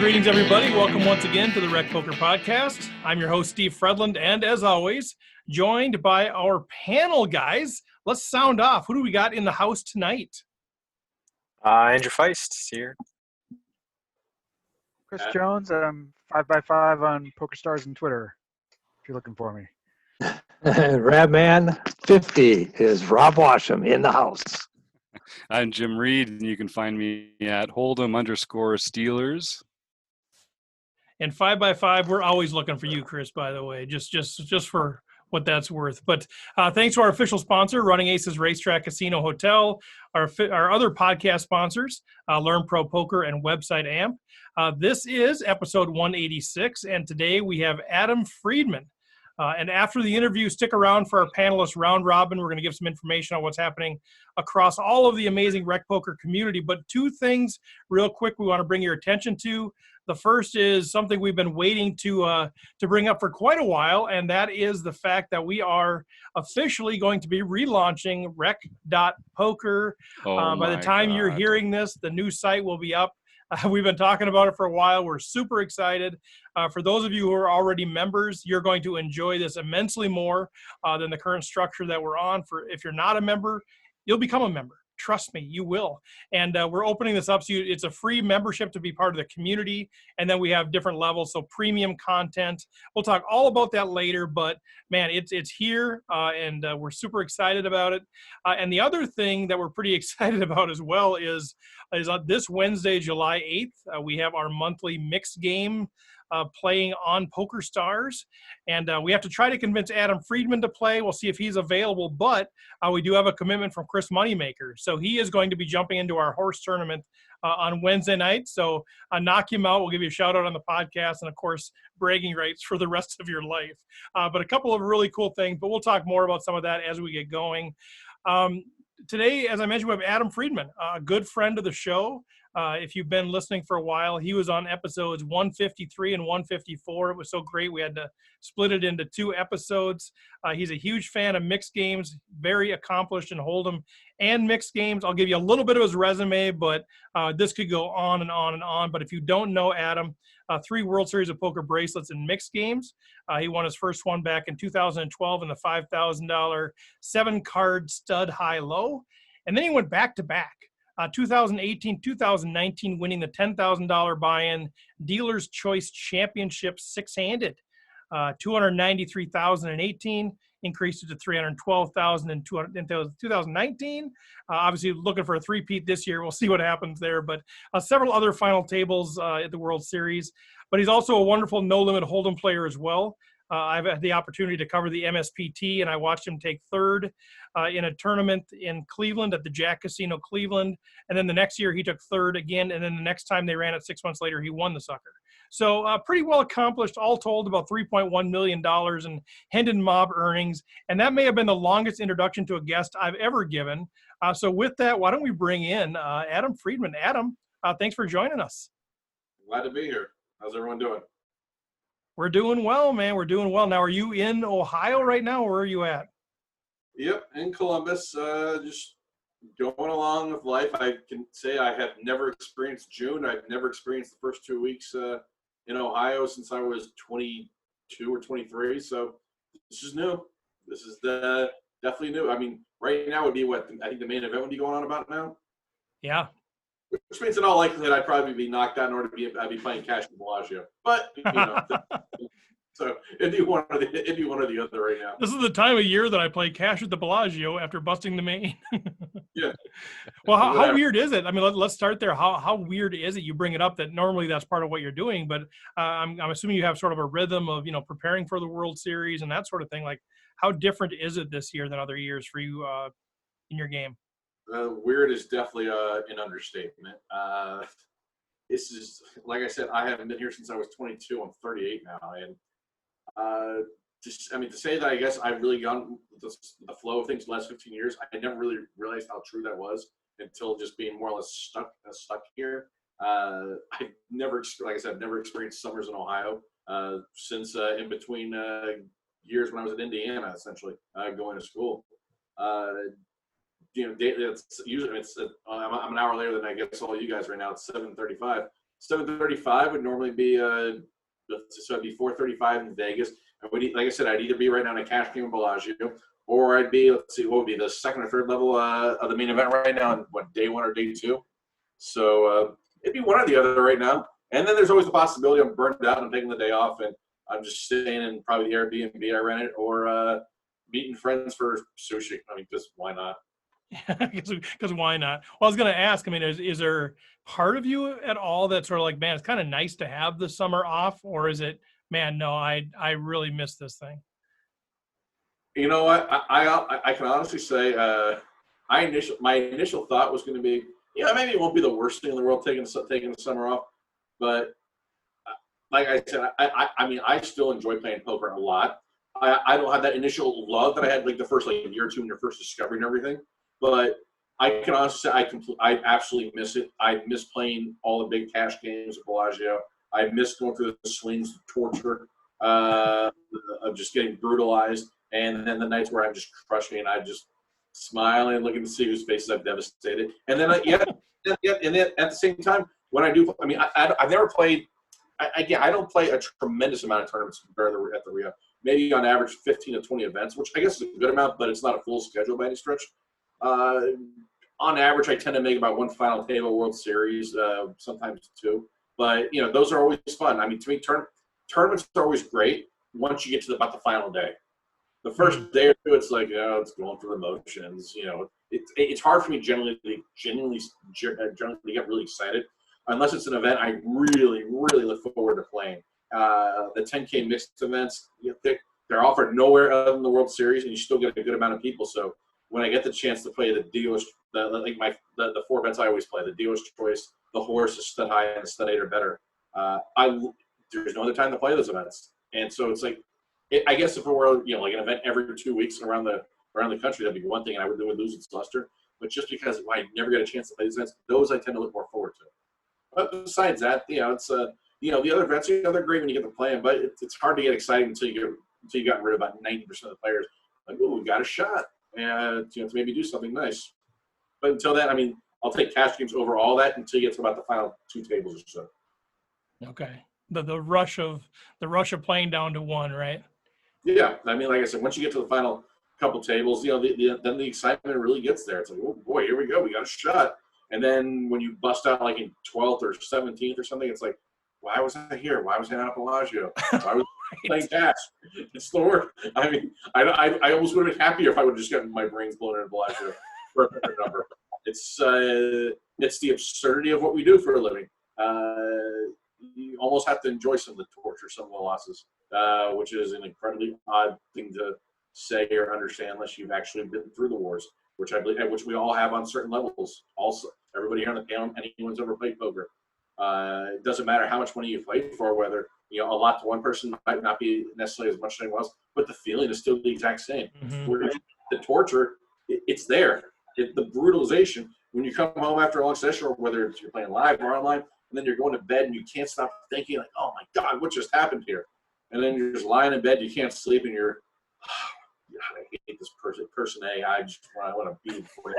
Greetings, everybody. Welcome once again to the RecPoker podcast. I'm your host, Steve Fredlund, and as always, joined by our panel guys. Let's sound off. Who do we got in the house tonight? Andrew Feist is here. Chris Jones, I'm 5x5 on PokerStars and Twitter, if you're looking for me. Radman 50 is Rob Washam in the house. I'm Jim Reid, and you can find me at Hold'em_Steelers. And 5x5, we're always looking for you, Chris, by the way, just for what that's worth. But thanks to our official sponsor, Running Aces Racetrack Casino Hotel, our other podcast sponsors, Learn Pro Poker and Website Amp. This is episode 186, and today we have Adam Friedman. And after the interview, stick around for our panelist round robin. We're going to give some information on what's happening across all of the amazing RecPoker community. But two things real quick we want to bring your attention to. The first is something we've been waiting to bring up for quite a while, and that is the fact that we are officially going to be relaunching rec.poker. By the time you're hearing this, the new site will be up. We've been talking about it for a while. We're super excited. For those of you who are already members, you're going to enjoy this immensely more than the current structure that we're on. If you're not a member, you'll become a member. Trust me, you will. And we're opening this up so it's a free membership to be part of the community. And then we have different levels, so premium content. We'll talk all about that later, but man, it's here, and we're super excited about it. And the other thing that we're pretty excited about as well is on this Wednesday, July 8th, we have our monthly mixed game playing on PokerStars, and we have to try to convince Adam Friedman to play. We'll see if he's available, but we do have a commitment from Chris Moneymaker, so he is going to be jumping into our horse tournament on Wednesday night. So knock him out. We'll give you a shout out on the podcast, and of course bragging rights for the rest of your life. But a couple of really cool things, but we'll talk more about some of that as we get going. Today, as I mentioned, we have Adam Friedman, a good friend of the show. If you've been listening for a while, he was on episodes 153 and 154. It was so great, we had to split it into two episodes. He's a huge fan of mixed games, very accomplished in Hold'em and mixed games. I'll give you a little bit of his resume, but this could go on and on and on. But if you don't know Adam, 3 World Series of Poker bracelets in mixed games. He won his first one back in 2012 in the $5,000 7-card stud high-low. And then he went back-to-back. 2018, 2019, winning the $10,000 buy-in Dealer's Choice Championship 6-handed. 293,018, increased it to 312,000 in 2019. Obviously looking for a three-peat this year. We'll see what happens there, but several other final tables at the World Series. But he's also a wonderful no-limit Hold'em player as well. I've had the opportunity to cover the MSPT, and I watched him take third in a tournament in Cleveland at the Jack Casino Cleveland. And then the next year he took third again, and then the next time they ran it 6 months later, he won the sucker. So pretty well accomplished, all told about $3.1 million in Hendon Mob earnings. And that may have been the longest introduction to a guest I've ever given. So with that, why don't we bring in Adam Friedman. Adam, thanks for joining us. Glad to be here. How's everyone doing? We're doing well, man. We're doing well. Now, are you in Ohio right now, or where are you at? Yep, in Columbus. Just going along with life. I can say I have never experienced June. I've never experienced the first 2 weeks in Ohio since I was 22 or 23. So this is new. This is definitely new. I mean, right now would be what I think the main event would be going on about now. Yeah. Which means in all likelihood I'd probably be knocked out in order to I'd be playing cash with Bellagio. But you know, so it'd be one or the other right now. This is the time of year that I play cash at the Bellagio after busting the main. Yeah. Well, how weird is it? I mean, let's start there. How weird is it? You bring it up that normally that's part of what you're doing, but I'm assuming you have sort of a rhythm of preparing for the World Series and that sort of thing. Like, how different is it this year than other years for you in your game? Weird is definitely an understatement. This is, like I said, I haven't been here since I was 22. I'm 38 now, and to say that I guess I've really gone with the flow of things the last 15 years. I never really realized how true that was until just being more or less stuck here. I never, like I said, never experienced summers in Ohio since in between years when I was in Indiana, essentially going to school. It's usually I'm an hour later than I guess all you guys right now. It's 7:35. 735 would normally be so it'd be 435 in Vegas. Like I said, I'd either be right now in a cash game in Bellagio, or I'd be, let's see, what would be the second or third level of the main event right now, on what, day 1 or day 2. So it'd be one or the other right now. And then there's always the possibility I'm burned out and I'm taking the day off and I'm just staying in probably the Airbnb I rented, or meeting friends for sushi. I mean, just why not? Because why not? Well, I was going to ask, I mean, is there part of you at all that's sort of like, man, it's kind of nice to have the summer off, or is it, man, no, I really miss this thing? You know what? I can honestly say my initial thought was going to be, maybe it won't be the worst thing in the world taking the summer off, but like I said, I mean, I still enjoy playing poker a lot. I don't have that initial love that I had like the first year or two when you're first discovering everything, but I can honestly say I absolutely miss it. I miss playing all the big cash games at Bellagio. I miss going through the swings, the torture of just getting brutalized, and then the nights where I'm just crushing and I'm just smiling and looking to see whose faces I've devastated. And then and then at the same time, when I do, I mean, I've never played. Again, I don't play a tremendous amount of tournaments compared to at the Rio. Maybe on average 15 to 20 events, which I guess is a good amount, but it's not a full schedule by any stretch. On average, I tend to make about one final table World Series, sometimes 2. But, those are always fun. I mean, to me, tournaments are always great once you get to about the final day. The first day or two, it's like, it's going through the motions. It's hard for me generally to get really excited. Unless it's an event I really, really look forward to playing. The 10K mixed events, they're offered nowhere other than the World Series, and you still get a good amount of people. So when I get the chance to play the dealer's, the 4 events I always play, the dealer's choice, the horse, the stud high, and the stud 8 or better, there's no other time to play those events. And so it's like, I guess if it were like an event every 2 weeks around the country, that'd be one thing, and I would lose its luster. But just because I never get a chance to play these events, those I tend to look more forward to. But besides that, it's the other events, they're great when you get to play them, but it's hard to get excited until you got rid of about 90% of the players. Like, oh, we got a shot, and to maybe do something nice. But until then, I mean, I'll take cash games over all that until you get to about the final 2 tables or so. Okay, the rush of playing down to 1, right? Yeah, I mean, like I said, once you get to the final couple tables, then the excitement really gets there. It's like, oh boy, here we go, we got a shot. And then when you bust out like in 12th or 17th or something, it's like, why was I here? Why was I at Bellagio? Why was I playing cash? It's the worst. I mean, I almost would have been happier if I would have just gotten my brains blown in Bellagio for a better number. It's the absurdity of what we do for a living. You almost have to enjoy some of the torture, some of the losses, which is an incredibly odd thing to say or understand unless you've actually been through the wars, which I believe, which we all have on certain levels. Also, everybody here on the panel, anyone's ever played poker. It doesn't matter how much money you played for, whether a lot to one person might not be necessarily as much as anyone else, but the feeling is still the exact same. Mm-hmm. The torture, it's there. The brutalization, when you come home after a long session, or whether it's you're playing live or online, and then you're going to bed and you can't stop thinking, like, oh my God, what just happened here? And then you're just lying in bed, you can't sleep, and you're, God, I hate this person A. I just want to beat him for it.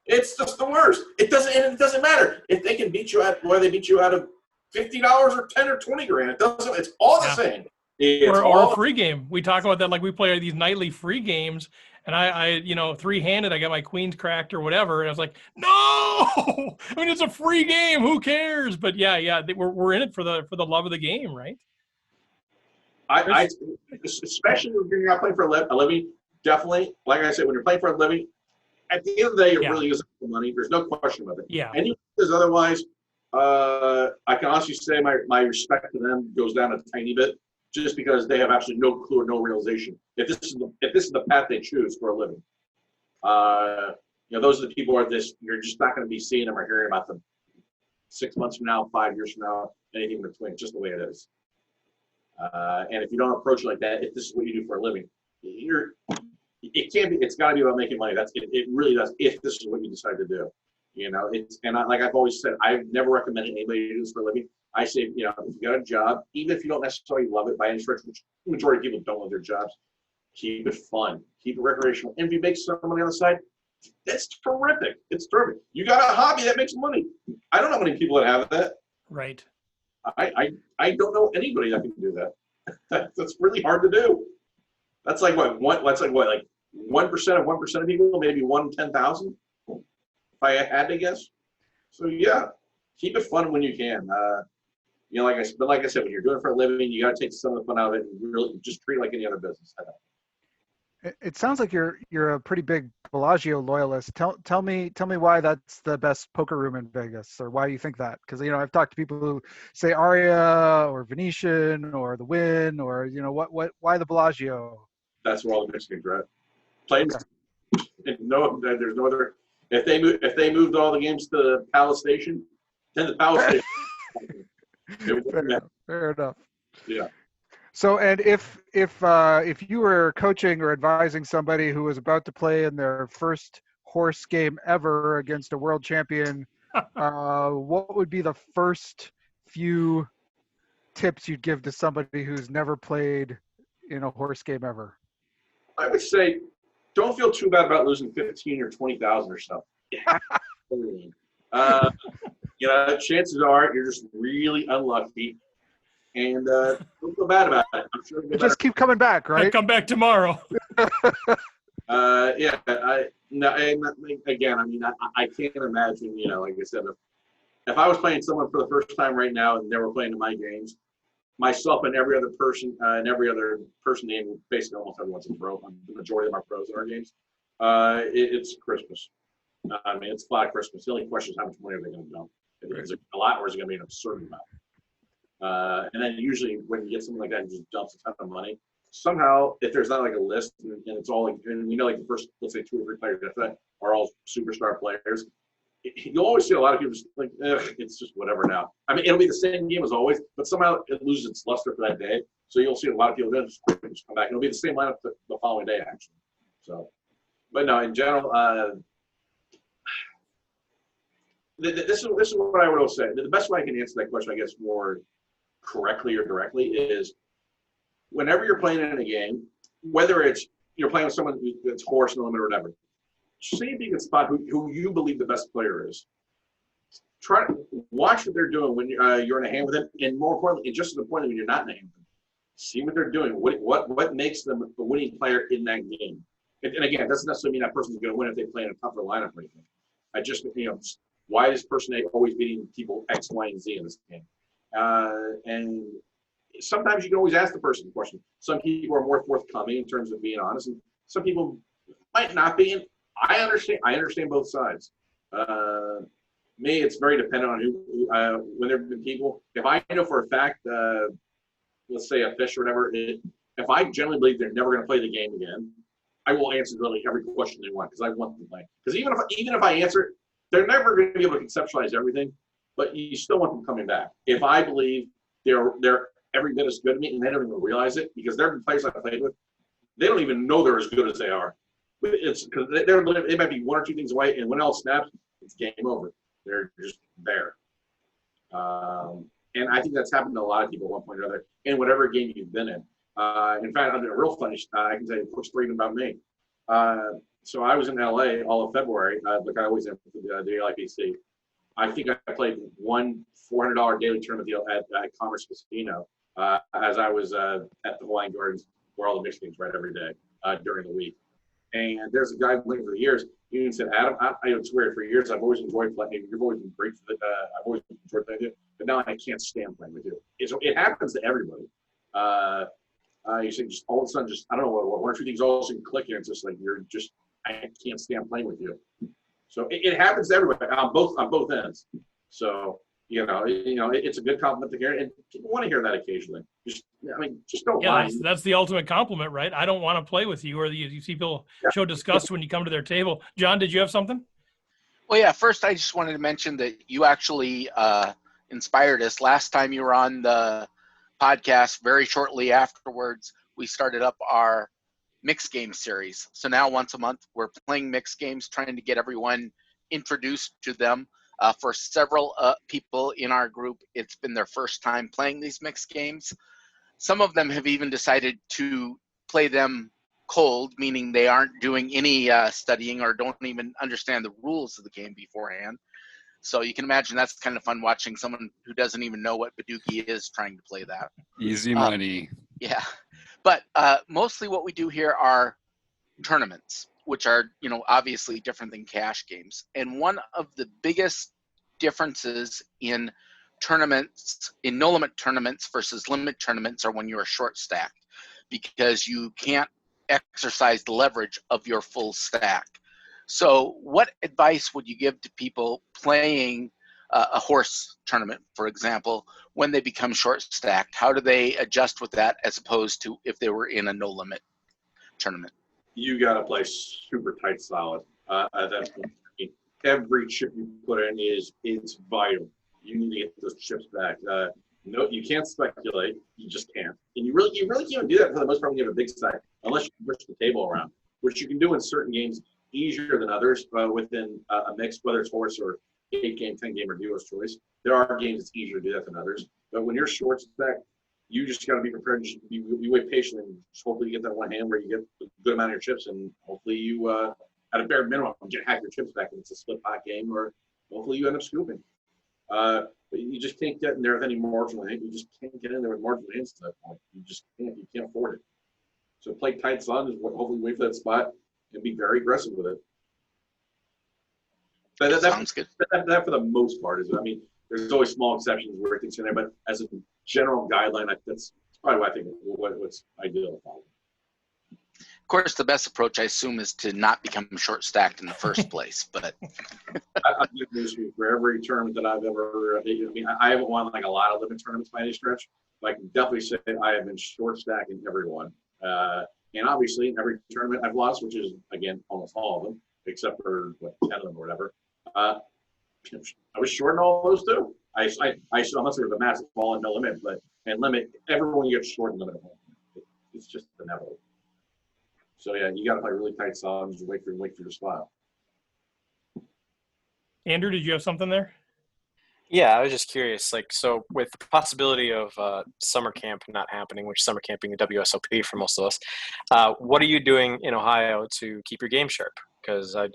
It's just the worst. It doesn't matter if they can beat you out, whether they beat you out of $50 or 10 or 20 grand. It doesn't. It's all the same. Or a free game. We talk about that like we play these nightly free games, and I 3-handed, I got my queens cracked or whatever, and I was like, no! I mean, it's a free game. Who cares? But yeah, we're in it for the love of the game, right? I especially when you're not playing for a living, definitely, like I said, when you're playing for a living, at the end of the day, it really is for money. There's no question about it. Yeah. Anyone who says otherwise, I can honestly say my respect to them goes down a tiny bit, just because they have absolutely no clue or no realization. If this is the path they choose for a living, those are the people you're just not going to be seeing them or hearing about them 6 months from now, 5 years from now, anything in between. Just the way it is. And if you don't approach it like that, if this is what you do for a living, it's got to be about making money. It really does. If this is what you decide to do, like I've always said, I've never recommended anybody to do this for a living. I say, if you got a job, even if you don't necessarily love it by any stretch, which the majority of people don't love their jobs, keep it fun, keep it recreational. And if you make some money on the side, that's terrific. It's terrific. You got a hobby that makes money. I don't know how many people that have that. Right. I don't know anybody that can do that. That's really hard to do. That's like what 1% of 1% of people, maybe 1 in 10,000. If I had to guess. So yeah, keep it fun when you can. Like I said, when you're doing it for a living, you got to take some of the fun out of it and really just treat it like any other business. It sounds like you're a pretty big Bellagio loyalist. Tell me why that's the best poker room in Vegas, or why you think that? Because I've talked to people who say Aria or Venetian or the Wynn, or why the Bellagio? That's where all the Mexicans are at. Planes. Okay. No, there's no other. If they moved all the games to the Palace Station, then the Palace Station. Fair enough. Yeah. So, and if you were coaching or advising somebody who was about to play in their first horse game ever against a world champion, what would be the first few tips you'd give to somebody who's never played in a horse game ever? I would say, don't feel too bad about losing 15 or 20,000 or so. Chances are you're just really unlucky. And don't feel bad about it. I'm sure just keep coming back, right? I'll come back tomorrow. I can't imagine. Like I said, if I was playing someone for the first time right now and they were playing in my games, myself and every other person named basically almost everyone's a pro. The majority of them are pros in our games. It's Christmas. It's flat Christmas. The only question is how much money are they going to dump? Is it a lot, or is it going to be an absurd amount? And then usually when you get something like that, it just dumps a ton of money. Somehow, if there's not like a list and it's all like the first, let's say 2 or 3 players that are all superstar players, you'll always see a lot of people just like, it's just whatever now. It'll be the same game as always, but somehow it loses its luster for that day. So you'll see a lot of people just come back. It'll be the same lineup the following day, actually. So, but no, in general, this is what I would also say. The best way I can answer that question, I guess, more correctly or directly, is whenever you're playing in a game, whether it's you're playing with someone that's horse no limit or whatever, see if you can spot who you believe the best player is. Try to watch what they're doing when you're in a hand with them, and more importantly, just to the point when you're not in a hand with them, see what they're doing. What makes them a winning player in that game? And again, it doesn't necessarily mean that person's going to win if they play in a tougher lineup or anything. I just why is person A always beating people X, Y, and Z in this game? And sometimes you can always ask the person the question. Some people are more forthcoming in terms of being honest, and some people might not be. And I understand both sides. Me, it's very dependent on who when there have been people. If I know for a fact, let's say a fish or whatever, if I generally believe they're never going to play the game again, I will answer really every question they want because I want them to play. Because even if I answer it, they're never going to be able to conceptualize everything, but you still want them coming back. If I believe they're every bit as good as me and they don't even realize it, because there have been players I've played with, they don't even know they're as good as they are. It's because they might be 1 or 2 things away, and when it all snaps, it's game over. They're just there. And I think that's happened to a lot of people at one point or another in whatever game you've been in. In fact, I'm a real funny. I can say a quick story about me. So I was in LA all of February, like I always am with the LIPC. I think I played one $400 daily tournament deal at Commerce Casino as I was at the Hawaiian Gardens, where all the mixed games right every day during the week. And there's a guy who played for years. He even said, Adam, I swear for years I've always enjoyed playing. You've always been great for I've always enjoyed playing with you, but now I can't stand playing with you. It happens to everybody. You say just all of a sudden, just I don't know what 1 or 2 things all of a sudden click, and it's just like I can't stand playing with you. So it happens to everybody on both ends. So it's a good compliment to hear, and people want to hear that occasionally. Just don't mind. That's the ultimate compliment, right? I don't want to play with you, or you see people show disgust when you come to their table. John, did you have something? Well, yeah. First, I just wanted to mention that you actually inspired us. Last time you were on the podcast, very shortly afterwards, we started up our mixed game series. So now once a month, we're playing mixed games, trying to get everyone introduced to them. For several people in our group, it's been their first time playing these mixed games. Some of them have even decided to play them cold, meaning they aren't doing any studying or don't even understand the rules of the game beforehand. So you can imagine that's kind of fun watching someone who doesn't even know what Badugi is trying to play that. Easy money. Yeah. But mostly what we do here are tournaments, which are, obviously different than cash games. And one of the biggest differences in tournaments, in no limit tournaments versus limit tournaments, are when you are short stacked, because you can't exercise the leverage of your full stack. So what advice would you give to people playing a horse tournament, for example, when they become short stacked? How do they adjust with that as opposed to if they were in a no limit tournament? You got to play super tight solid. Every chip you put in it's vital. You need to get those chips back. No, you can't speculate. You just can't. And you really can't do that for the most part when you have a big stack, unless you push the table around, which you can do in certain games easier than others within a mix, whether it's horse or 8-game, 10-game, or dealer's choice. There are games it's easier to do that than others. But when you're short stack, you just got to be prepared. You wait patiently and just hopefully you get that one hand where you get a good amount of your chips, and hopefully you, at a bare minimum, get half your chips back if it's a split pot game, or hopefully you end up scooping. But you just can't get in there with any marginal hand. You just can't get in there with marginal hands to that point. You just can't. You can't afford it. So play tight solid. Hopefully wait for that spot and be very aggressive with it. That Sounds good. That for the most part is. I mean, there's always small exceptions where things in there, but as a general guideline, that's probably what I think what's ideal. Of course, the best approach, I assume, is to not become short stacked in the first place. But I've been this for every tournament that I've ever. I mean, I haven't won like a lot of limit tournaments by any stretch, but I can definitely say I have been short stacked in every one. And obviously, in every tournament I've lost, which is again almost all of them, except for 10 of them or whatever. I was short in all those too. I unless there was a massive fall and no limit, and limit, everyone gets short in limit. It's just inevitable. So yeah, you got to play really tight solid and just wait for your spot. Andrew, did you have something there? Yeah, I was just curious. Like, so with the possibility of summer camp not happening, which summer camp being the WSOP for most of us, what are you doing in Ohio to keep your game sharp? Because I'm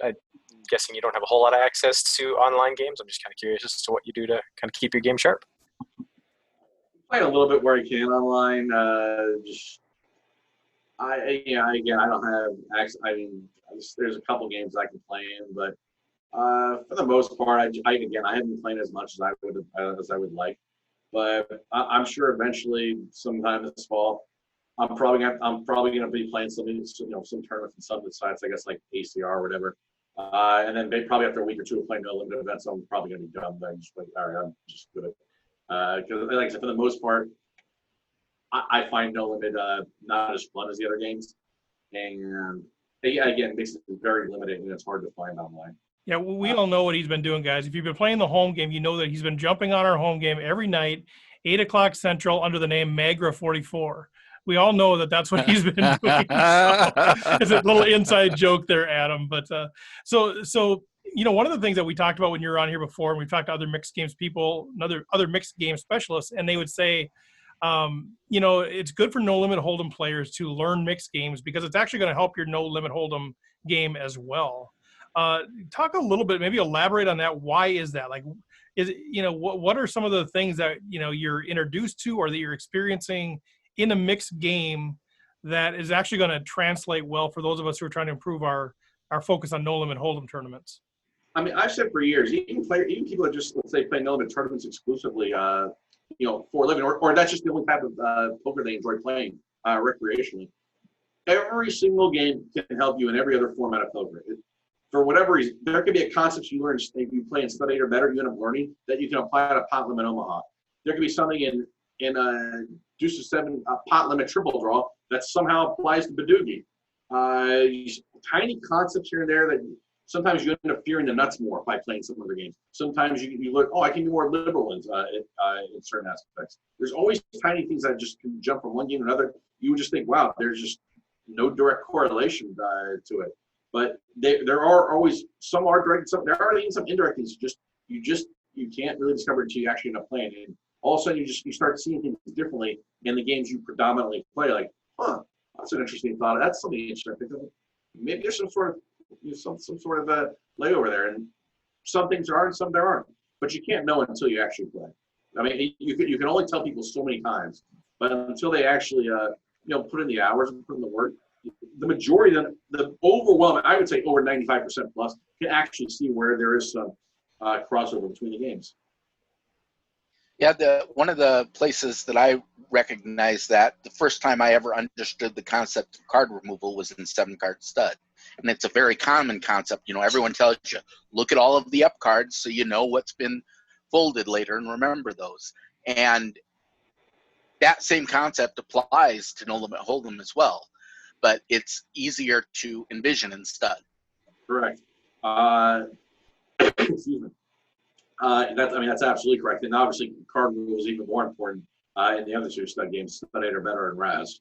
guessing you don't have a whole lot of access to online games. I'm just kind of curious as to what you do to kind of keep your game sharp. Play a little bit where I can online. I don't have access. I mean, there's a couple games I can play in, but for the most part, I haven't been playing as much as I would like. But I'm sure eventually, sometime this fall, I'm probably gonna be playing some tournaments and some sites, I guess like ACR or whatever. And then probably after a week or two of playing no limit events, I'm probably gonna be done. I'm just like, all right, I'm just good. Because like I said, for the most part, I find no limit not as fun as the other games, and again, it makes it very limited and it's hard to find online. Yeah, we all know what he's been doing, guys. If you've been playing the home game, you know that he's been jumping on our home game every night, 8 o'clock Central, under the name Magra 44. We all know that that's what he's been doing. So, it's a little inside joke there, Adam. But so one of the things that we talked about when you were on here before, and we've talked to other mixed games people, other mixed game specialists, and they would say, it's good for no limit hold'em players to learn mixed games because it's actually going to help your no limit hold'em game as well. Talk a little bit, maybe elaborate on that. Why is that? Like, what are some of the things that, you're introduced to or that you're experiencing in a mixed game that is actually going to translate well for those of us who are trying to improve our focus on no limit hold'em tournaments? I mean, I've said for years, even people that just, let's say, play no limit tournaments exclusively, for a living, or that's just the only type of poker they enjoy playing recreationally. Every single game can help you in every other format of poker. For whatever reason, there could be a concept you learn if you play in Stud 8 or better, you end up learning that you can apply to pot limit Omaha. There could be something in a Deuce of 7 pot limit triple draw that somehow applies to Badugi. Tiny concepts here and there that sometimes you end up fearing the nuts more by playing some other games. Sometimes you look, I can be more liberal in certain aspects. There's always tiny things that just can jump from one game to another. You would just think, wow, there's just no direct correlation to it. But there are always some are direct, there are even some indirect things. You can't really discover until you actually end up playing. And all of a sudden you start seeing things differently in the games you predominantly play. Like, that's an interesting thought. That's something interesting. Maybe there's some sort of some sort of a layover there, and some things are and some there aren't. but you can't know until you actually play. I mean, you can only tell people so many times, but until they actually put in the hours and put in the work, the majority of the overwhelming, I would say over 95% plus, can actually see where there is some crossover between the games. Yeah, one of the places that I recognized that the first time I ever understood the concept of card removal was in 7-card stud. And it's a very common concept. You know, everyone tells you, look at all of the up cards so you know what's been folded later and remember those. And that same concept applies to No Limit Hold'em as well, but it's easier to envision in stud. Correct. Excuse me. That's absolutely correct. And obviously, card removal is even more important in the other two stud games, Stud 8 or better and Raz.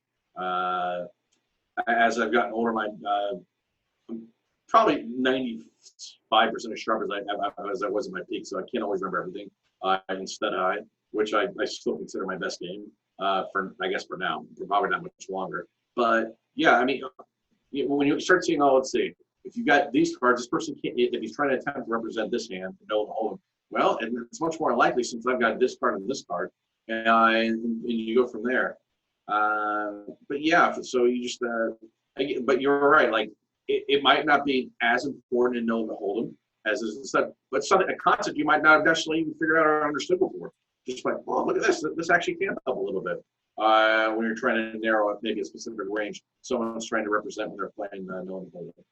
As I've gotten older, I'm probably 95% as sharp as I was at my peak, so I can't always remember everything in Stud High, which I still consider my best game for now. For probably not much longer. But yeah, I mean, when you start seeing, let's see, if you've got these cards, this person can't, if he's trying to attempt to represent this hand, hold them. Well, and it's much more likely since I've got this card and this card, and you go from there. But yeah, so you just, but you're right. Like it might not be as important in No Limit Hold'em as is instead, but a concept you might not have necessarily even figured out or understood before. Just like, oh, look at this. This actually can help a little bit when you're trying to narrow up maybe a specific range someone's trying to represent when they're playing No Limit Hold'em.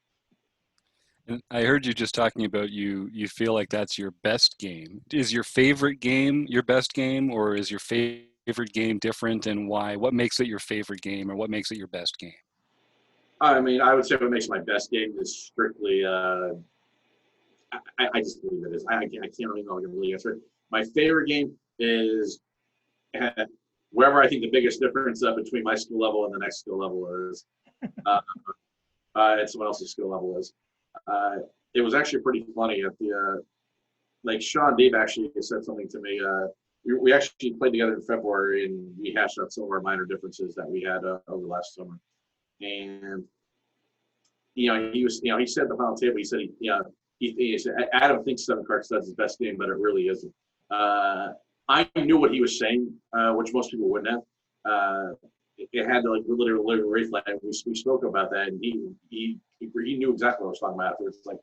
And I heard you just talking about you feel like that's your best game. Is your favorite game your best game, or is your favorite game different, and why? What makes it your favorite game, or what makes it your best game? I mean, I would say what makes my best game is strictly, I just believe it is. I can't really know how to really answer it. My favorite game is wherever I think the biggest difference between my skill level and the next skill level is, and someone else's skill level is. It was actually pretty funny at the like Sean Deeb actually said something to me. We actually played together in February and we hashed out some of our minor differences that we had over last summer. And he said at the final table, he said he said Adam thinks 7-card stud's his best game, but it really isn't. I knew what he was saying, which most people wouldn't have. It had to like literally reflect. We spoke about that, and he knew exactly what I was talking about afterwards. It's like,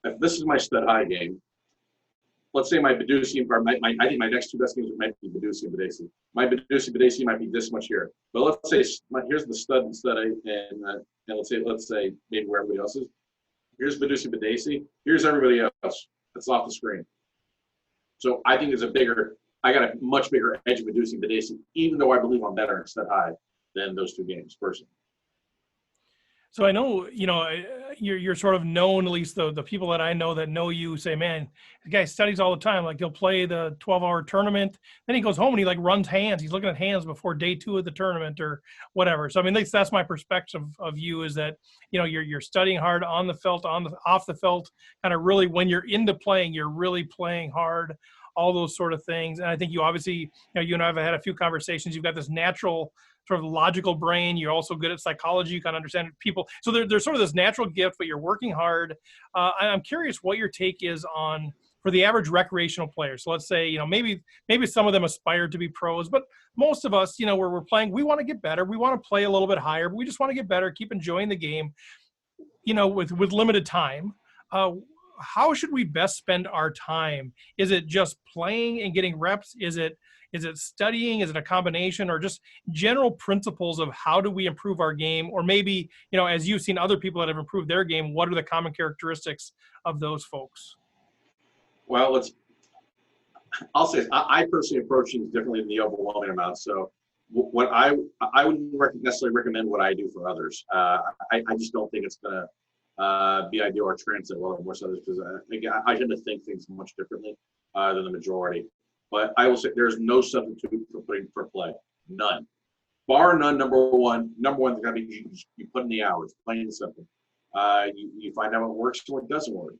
if this is my stud high game, let's say my Badusi, or I think my next two best games might be Badusi and Badesi. My Badusi Badesi might be this much here, but let's say here's the stud and stud 8, and let's say maybe where everybody else is. Here's Badusi Badesi. Here's everybody else that's off the screen. So I think I got a much bigger edge of Badusi and Badesi, even though I believe I'm better in stud high than those two games personally. So I know, you're sort of known, at least the people that I know that know you say, man, the guy studies all the time. Like he'll play the 12-hour tournament, then he goes home and he like runs hands. He's looking at hands before day 2 of the tournament or whatever. So I mean, that's my perspective of you, is that, you're studying hard on the felt, off the felt, kind of really when you're into playing, you're really playing hard, all those sort of things. And I think you obviously, you and I have had a few conversations. You've got this natural sort of logical brain. You're also good at psychology. You kind of understand people. So there's sort of this natural gift, but you're working hard. I'm curious what your take is on, for the average recreational player. So let's say, maybe some of them aspire to be pros, but most of us, where we're playing, we want to get better. We want to play a little bit higher, but we just want to get better, keep enjoying the game, with limited time. How should we best spend our time? Is it just playing and getting reps? Is it studying? Is it a combination, or just general principles of how do we improve our game? Or maybe, as you've seen other people that have improved their game, what are the common characteristics of those folks? Well, I'll say I personally approach things differently than the overwhelming amount. So what I wouldn't necessarily recommend what I do for others. I just don't think it's going to be ideal or translate well to most others, because I tend to think things much differently than the majority. But I will say there's no substitute for play. None. Bar none, number one. Number one is got to be you put in the hours, plain and simple. You find out what works and what doesn't work.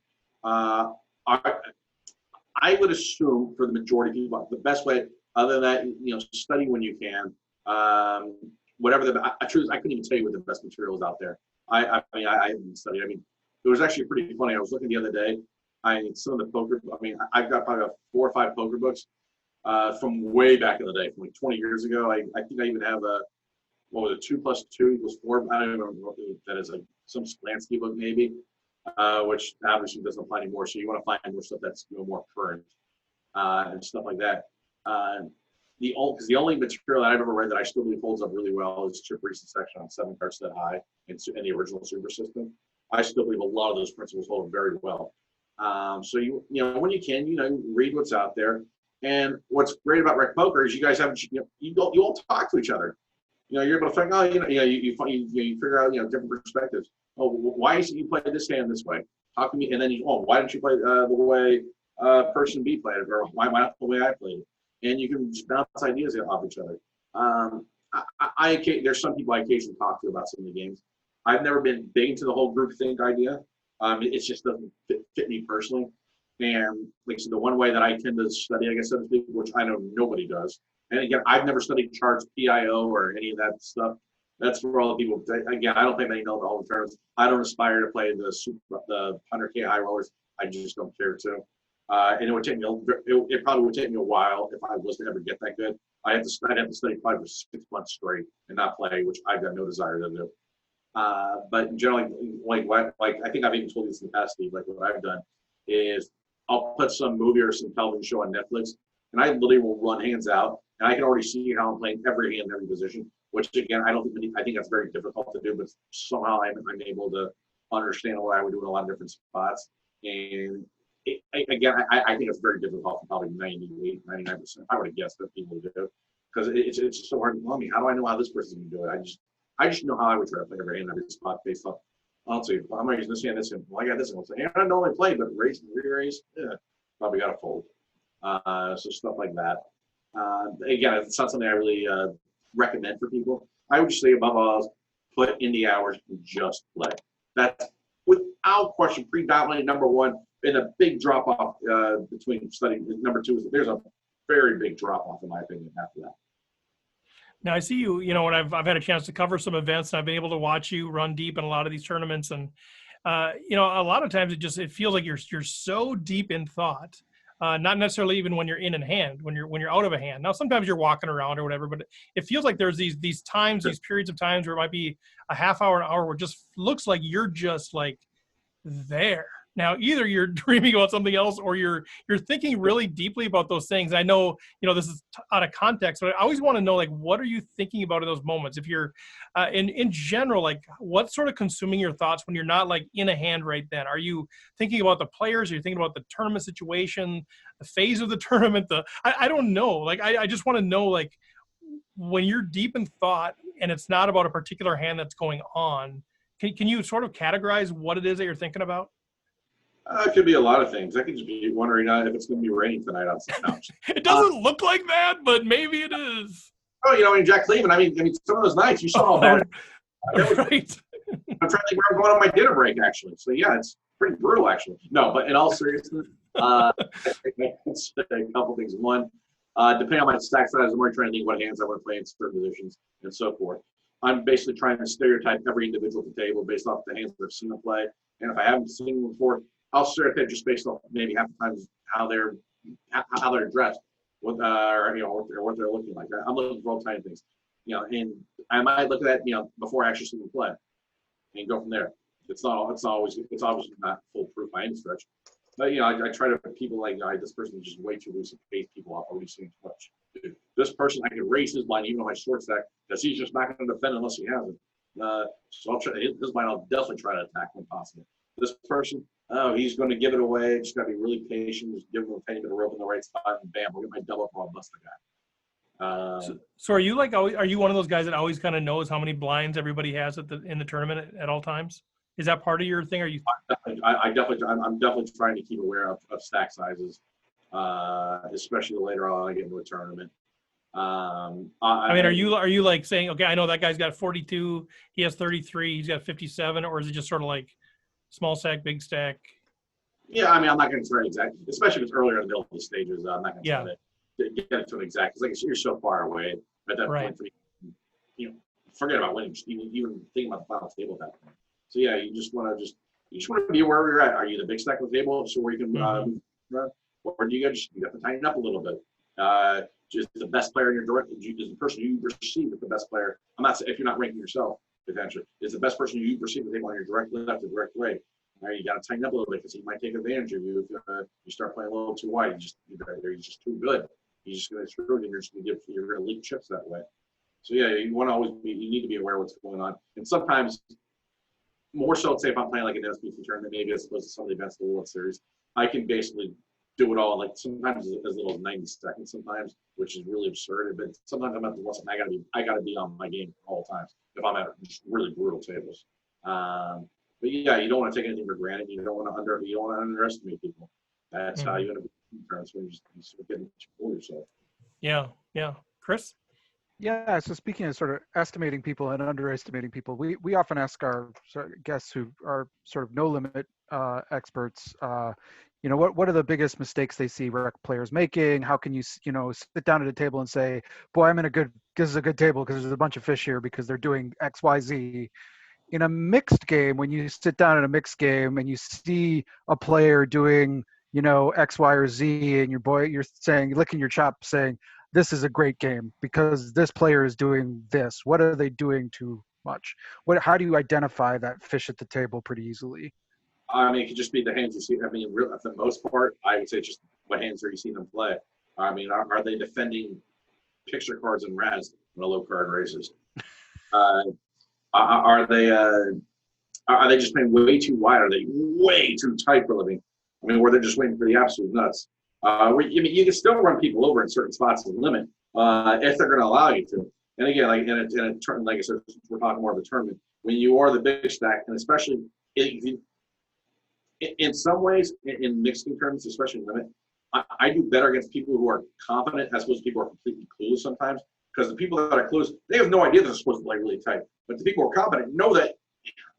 I would assume for the majority of people, the best way, other than that, study when you can. Whatever the truth is, I couldn't even tell you what the best material is out there. I haven't studied. I mean, it was actually pretty funny. I was looking the other day. some of the poker. I mean, I've got probably about 4 or 5 poker books from way back in the day, from like 20 years ago. I think I even have a, what was it, 2 + 2 = 4. I don't even remember what that is, like some Slansky book maybe, which obviously doesn't apply anymore. So you want to find more stuff that's more current and stuff like that. The only material that I've ever read that I still believe holds up really well is Chip Reese's section on 7 cards set high in the original Super System. I still believe a lot of those principles hold up very well. So you know when you can, read what's out there. And what's great about RecPoker is you guys have you all talk to each other. You're able to figure out you figure out different perspectives. Oh, why is it you play this hand this way? How come you? And then why don't you play the way person B played it, or why not the way I played it? And you can just bounce ideas off each other. There's some people I occasionally talk to about some of the games. I've never been big into the whole groupthink idea. It just doesn't fit me personally. And like so the one way that I tend to study, I guess, so to speak, which I know nobody does. And again, I've never studied charts, PIO, or any of that stuff. That's for all the people. Again, I don't think they know the whole terms. I don't aspire to play the 100K high rollers. I just don't care to. And it would take me. It probably would take me a while if I was to ever get that good. I'd have to study 5 or 6 months straight and not play, which I've got no desire to do. But generally, like I think I've even told you this in the past, Steve. Like what I've done is I'll put some movie or some television show on Netflix, and I literally will run hands out, and I can already see how I'm playing every hand, every position. Which again, I think that's very difficult to do, but somehow I'm able to understand what I would do in a lot of different spots. And I think it's very difficult for probably 98, 99%. I would have guessed that people do, because it's so hard to tell me. How do I know how this person's going to do it? I just know how I would try to play every hand, every spot based off. I'll say, well, I'm not using this hand, this hand. Well, I got this one. So, I don't normally play, but race and re-race, probably got to fold. So stuff like that. Again, it's not something I really recommend for people. I would just say above all, put in the hours and just play. That's without question predominantly number one. And a big drop off between studying. Number two is there's a very big drop off in my opinion after that. Now I see you, when I've had a chance to cover some events, and I've been able to watch you run deep in a lot of these tournaments, and a lot of times it feels like you're so deep in thought, not necessarily even when you're in hand, when you're out of a hand. Now sometimes you're walking around or whatever, but it feels like there's these times, these periods of times where it might be a half hour, an hour, where it just looks like you're just like there. Now, either you're dreaming about something else, or you're thinking really deeply about those things. I know, this is out of context, but I always want to know, like, what are you thinking about in those moments? If you're, in general, like, what's sort of consuming your thoughts when you're not, like, in a hand right then? Are you thinking about the players? Are you thinking about the tournament situation, the phase of the tournament? I don't know. Like, I just want to know, like, when you're deep in thought and it's not about a particular hand that's going on, can you sort of categorize what it is that you're thinking about? It could be a lot of things. I could just be wondering if it's going to be raining tonight on some couch. It doesn't look like that, but maybe it is. Oh, in Jack Cleveland, I mean, some of those nights you saw all that. Right. I'm trying to think where I'm going on my dinner break, actually. So yeah, it's pretty brutal, actually. No, but in all seriousness, I say a couple things. One, depending on my stack size, I'm already trying to think what hands I want to play in certain positions and so forth. I'm basically trying to stereotype every individual at the table based off the hands that I've seen them play, and if I haven't seen them before, I'll stereotype just based off maybe half the times how they're dressed, what they're looking like. I'm looking for all kinds of things, and I might look at that, before I actually see them play, and go from there. It's obviously not foolproof by any stretch, but I try to put people like, this person is just way too loose and base people off. Already seen too much. Dude, this person, I can raise his line even on my short stack because he's just not going to defend unless he has it. So I'll try his line. I'll definitely try to attack when possible. This person, he's going to give it away. Just got to be really patient. Just give him a tiny bit of rope in the right spot, and bam, we'll get my double up, or I'll bust the guy. So are you are you one of those guys that always kind of knows how many blinds everybody has in the tournament at all times? Is that part of your thing? Are you? I'm definitely trying to keep aware of stack sizes, especially later on I get into a tournament. I mean, are you like saying, okay, I know that guy's got 42, he has 33, he's got 57, or is it just sort of like small stack, big stack? Yeah, I mean, I'm not going to try exactly, especially if it's earlier in the middle of the stages. I'm not going to try to get it to an exact, because like you're so far away at that point. Forget about winning. Just even thinking about the final table at that point. So yeah, you just want to You just want to be wherever you're at. Are you the big stack on the table, so where you can, or do you got to tighten up a little bit? Just the best player in your direct, is the person you perceive as the best player. I'm not saying if you're not ranking yourself, potentially, is the best person you perceive the table on your direct left or direct right. You got to tighten up a little bit because he might take advantage of you if you start playing a little too wide. You're just too good. He's just going to screw it, and you're going to leak chips that way. So yeah, you want to always you need to be aware of what's going on. And sometimes, more so, say if I'm playing like an SPC tournament, maybe as opposed to some of the events of the World Series, I can basically do it all like sometimes as little as 90 seconds sometimes, which is really absurd. But sometimes I'm at the Washam, I gotta be on my game all times if I'm at just really brutal tables. But yeah, you don't want to take anything for granted. You don't want to underestimate people. That's how you're gonna be turns when you sort of get into yourself. Yeah. Chris? Yeah, so speaking of sort of estimating people and underestimating people, we often ask our guests who are sort of no limit experts, what are the biggest mistakes they see rec players making? How can you, sit down at a table and say, boy, this is a good table because there's a bunch of fish here because they're doing X, Y, Z. In a mixed game, when you sit down in a mixed game and you see a player doing, X, Y, or Z, and you're saying, licking your chops saying, this is a great game because this player is doing this. What are they doing too much? How do you identify that fish at the table pretty easily? I mean, it could just be the hands you see. I mean, for the most part, I would say just what hands are you seeing them play. I mean, are they defending picture cards and Raz in a low card races? Are they just playing way too wide? Are they way too tight for living? I mean, where they're just waiting for the absolute nuts. You can still run people over in certain spots of the limit if they're going to allow you to. And again, like in a tournament, like I said, we're talking more of a tournament. When you are the big stack, and especially in some ways, in mixing tournaments, especially limit, I do better against people who are confident as opposed to people who are completely clueless sometimes. Because the people that are clueless, they have no idea they're supposed to play really tight. But the people who are confident know that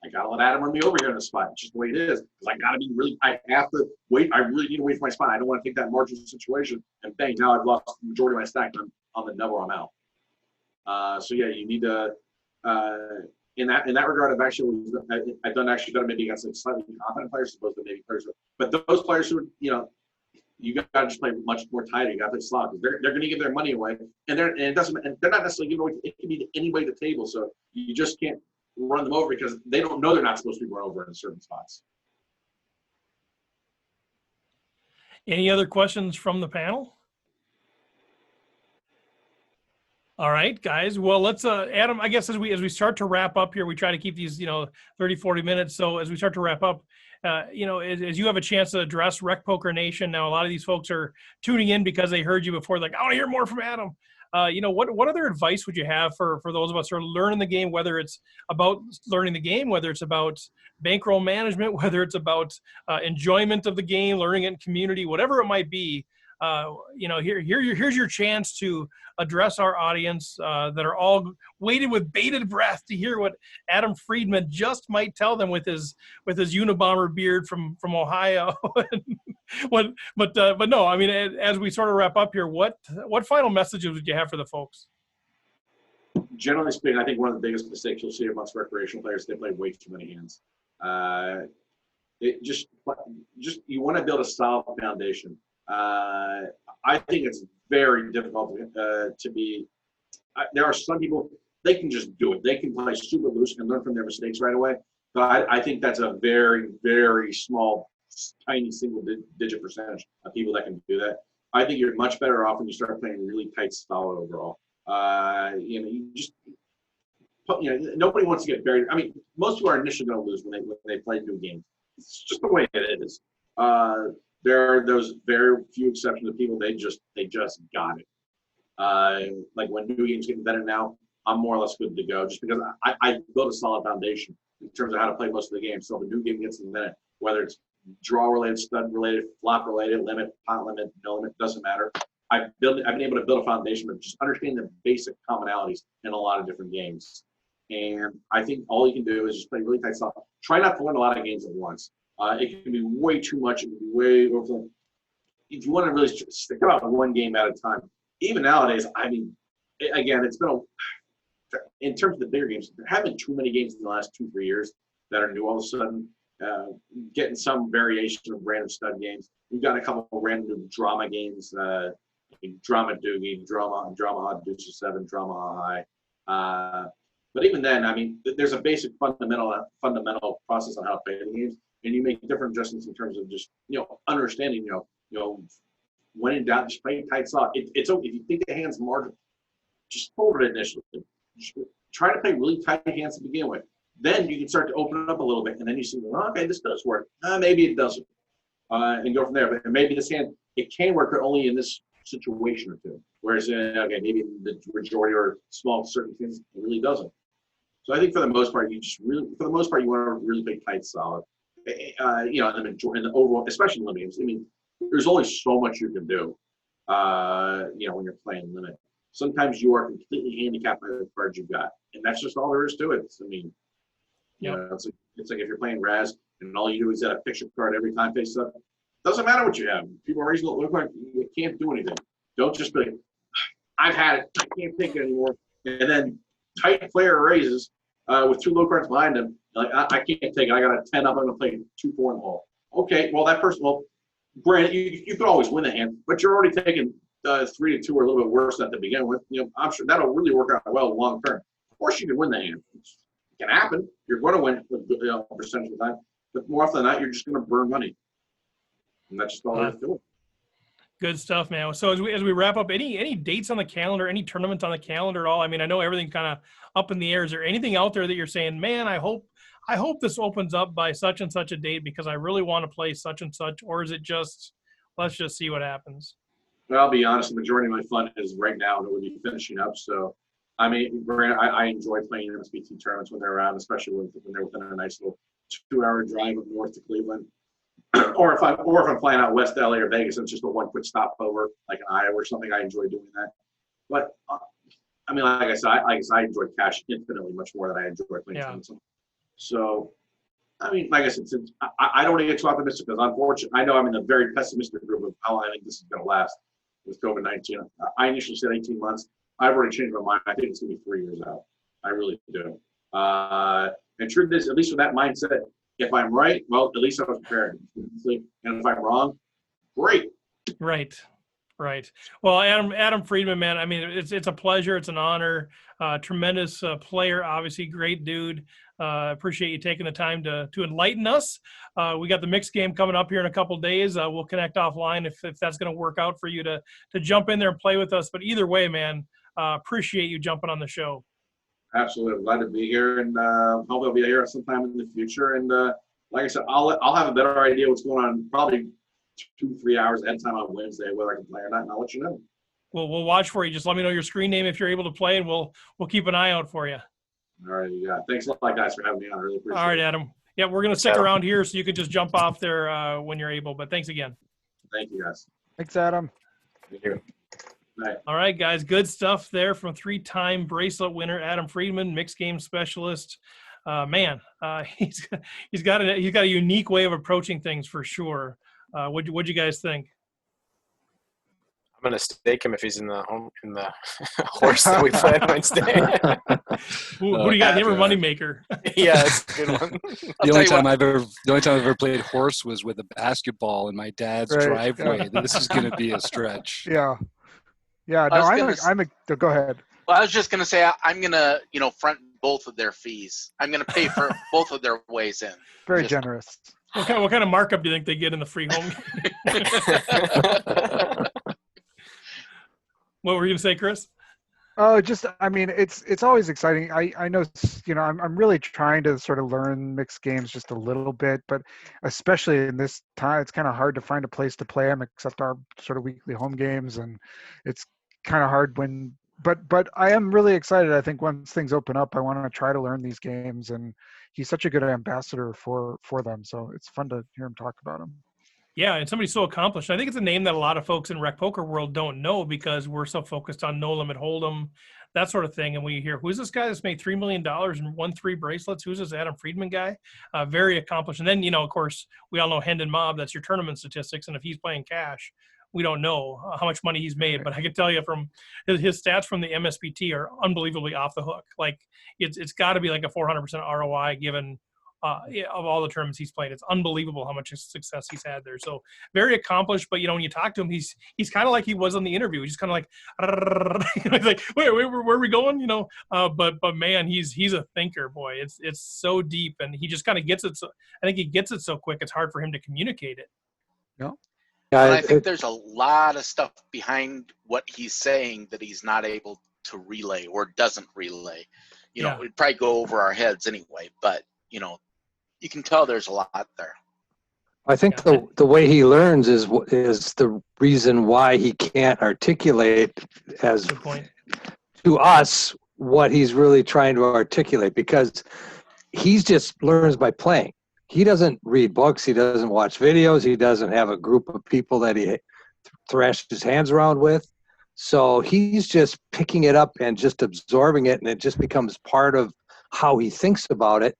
I got to let Adam run me over here in the spot. It's just the way it is. Because I got to be I have to wait. I really need to wait for my spot. I don't want to take that marginal situation and bang, now I've lost the majority of my stack and I'm on the double, I'm out. So yeah, you need to, in that regard, I've done maybe against like slightly confident players as opposed to maybe players. But those players who, you got to just play much more tighter. You got to play slot because they're going to give their money away, and they're not necessarily giving away. It can be to anybody at the table, so you just can't run them over because they don't know they're not supposed to be run over in certain spots. Any other questions from the panel? All right, guys. Well, let's, Adam, I guess as we start to wrap up here, we try to keep these, 30, 40 minutes. So as we start to wrap up, as you have a chance to address RecPoker Nation, now a lot of these folks are tuning in because they heard you before, like, I want to hear more from Adam. What other advice would you have for those of us who are learning the game, whether it's about learning the game, whether it's about bankroll management, whether it's about enjoyment of the game, learning it in community, whatever it might be. Here's your chance to address our audience that are all waiting with bated breath to hear what Adam Friedman just might tell them with his Unabomber beard from Ohio. but no, I mean, as we sort of wrap up here, what final messages would you have for the folks? Generally speaking, I think one of the biggest mistakes you'll see amongst recreational players, they play way too many hands. You want to build a solid foundation. I think it's very difficult to be. There are some people, they can just do it. They can play super loose and learn from their mistakes right away. But I think that's a very, very small, tiny single-digit percentage of people that can do that. I think you're much better off when you start playing really tight, solid overall. Nobody wants to get buried. I mean, most people are initially going to lose when they play new games. It's just the way it is. There are those very few exceptions of people, they just got it. Like when new games get better now, I'm more or less good to go just because I built a solid foundation in terms of how to play most of the games. So if a new game gets in the minute, whether it's draw related, stud related, flop related, limit, pot limit, no limit, doesn't matter. I've been able to build a foundation, but just understanding the basic commonalities in a lot of different games. And I think all you can do is just play really tight stuff. Try not to learn a lot of games at once. It can be way too much. It can be way overflowing. If you want to really stick about one game at a time, even nowadays, I mean, again, it's been in terms of the bigger games, there haven't been too many games in the last 2-3 years that are new all of a sudden. getting some variation of random stud games. We've got a couple of random drama games, drama doogie, drama hot deuce 7, drama high. But even then, I mean, there's a basic fundamental process on how to play the games, and you make different adjustments in terms of just understanding when in doubt, just play tight slot. It's okay if you think the hand's marginal, just fold it initially. Just try to play really tight hands to begin with. Then you can start to open it up a little bit, and then you see, okay, this does work. Maybe it doesn't, and go from there. But maybe this hand, it can work, but only in this situation or two. Whereas, okay, maybe the majority or small certain things, it really doesn't. So I think for the most part, you want to really play tight, solid. In the overall, especially in limit games. I mean, there's only so much you can do, when you're playing limit. Sometimes you are completely handicapped by the cards you've got, and that's just all there is to it. I mean, it's like if you're playing Raz and all you do is add a picture card every time face up. Doesn't matter what you have. People are raising it. Look like you can't do anything. Don't just be like, I've had it. I can't take it anymore. And then tight player raises with 2 low cards behind him. Like, I can't take it. I got a 10 up. I'm going to play 2-4 in the hole. Okay, well, that person, granted, you could always win the hand, but you're already taking 3-2 or a little bit worse than to begin with. I'm sure that'll really work out well long term. Of course, you can win the hand. It can happen. You're going to win a percentage of the time, but more often than not, you're just going to burn money, and that's just all you have to do. Good stuff, man. So as we wrap up, any dates on the calendar, any tournaments on the calendar at all? I mean, I know everything's kind of up in the air. Is there anything out there that you're saying, man, I hope this opens up by such and such a date because I really want to play such and such, or is it just let's just see what happens? Well, I'll be honest, the majority of my fun is right now and it would be finishing up. So, I mean, I enjoy playing MSBT tournaments when they're around, especially when they're within a nice little 2-hour drive up north to Cleveland. or if I'm flying out west LA or Vegas, and it's just a one quick stopover, like in Iowa or something. I enjoy doing that. But I mean, like I said, I enjoy cash infinitely much more than I enjoy playing tournaments. So, I mean, like I said, since I don't want to get too optimistic because unfortunately, I know I'm in a very pessimistic group of how long I think this is going to last with COVID-19. I initially said 18 months. I've already changed my mind. I think it's going to be 3 years out. I really do. And truth is, at least with that mindset, if I'm right, well, at least I was prepared. And if I'm wrong, great. Right. Well, Adam Friedman, man, I mean, it's a pleasure. It's an honor. Tremendous player, obviously, great dude. Appreciate you taking the time to enlighten us. We got the mixed game coming up here in a couple of days. We'll connect offline if that's going to work out for you to jump in there and play with us. But either way, man, appreciate you jumping on the show. Absolutely. Glad to be here, and hope I'll be here sometime in the future. And like I said, I'll have a better idea what's going on probably 2-3 hours ahead of time on Wednesday, whether I can play or not, and I'll let you know. Well, we'll watch for you. Just let me know your screen name if you're able to play, and we'll keep an eye out for you. All right. Yeah. Thanks a lot, guys, for having me on. I really appreciate it. All right, Adam. Yeah, we're going to stick around here so you can just jump off there when you're able. But thanks again. Thank you, guys. Thanks, Adam. Thank you. Bye. All right, guys. Good stuff there from 3-time bracelet winner Adam Friedman, mixed game specialist. He's got a unique way of approaching things for sure. What'd you guys think? I'm gonna stake him if he's in the horse that we play on Wednesday. Who do you got? Him or Moneymaker? Yeah, that's a good one. The only time I've ever played horse was with a basketball in my dad's driveway. Yeah. This is going to be a stretch. Yeah. No, go ahead. Well, I was just gonna say I'm gonna front both of their fees. I'm gonna pay for both of their ways in. Very generous. What kind of markup do you think they get in the free home? What were you gonna say, Chris? Oh, I mean, it's always exciting. I know, I'm really trying to sort of learn mixed games just a little bit, but especially in this time, it's kind of hard to find a place to play them except our sort of weekly home games, and it's kind of hard but I am really excited. I think once things open up, I want to try to learn these games, and he's such a good ambassador for them. So it's fun to hear him talk about them. Yeah, and somebody so accomplished. I think it's a name that a lot of folks in RecPoker world don't know because we're so focused on no limit hold'em, that sort of thing. And we hear, who's this guy that's made $3 million and won 3 bracelets? Who's this Adam Friedman guy? Very accomplished. And then, of course, we all know Hendon Mob. That's your tournament statistics. And if he's playing cash, we don't know how much money he's made. But I can tell you from his stats from the MSBT are unbelievably off the hook. Like it's got to be like a 400% ROI given of all the tournaments he's played. It's unbelievable how much success he's had there. So very accomplished. But when you talk to him, he's kind of like he was on the interview. He's kind of like, he's like, wait, where are we going? But man, he's a thinker, boy. It's so deep, and he just kind of gets it. So I think he gets it so quick. It's hard for him to communicate it. No. Yeah, and I think there's a lot of stuff behind what he's saying that he's not able to relay or doesn't relay. It'd probably go over our heads anyway, but you can tell there's a lot there. I think the way he learns is the reason why he can't articulate as to us what he's really trying to articulate, because he's just learns by playing. He doesn't read books. He doesn't watch videos. He doesn't have a group of people that he thrashes his hands around with. So he's just picking it up and just absorbing it, and it just becomes part of how he thinks about it.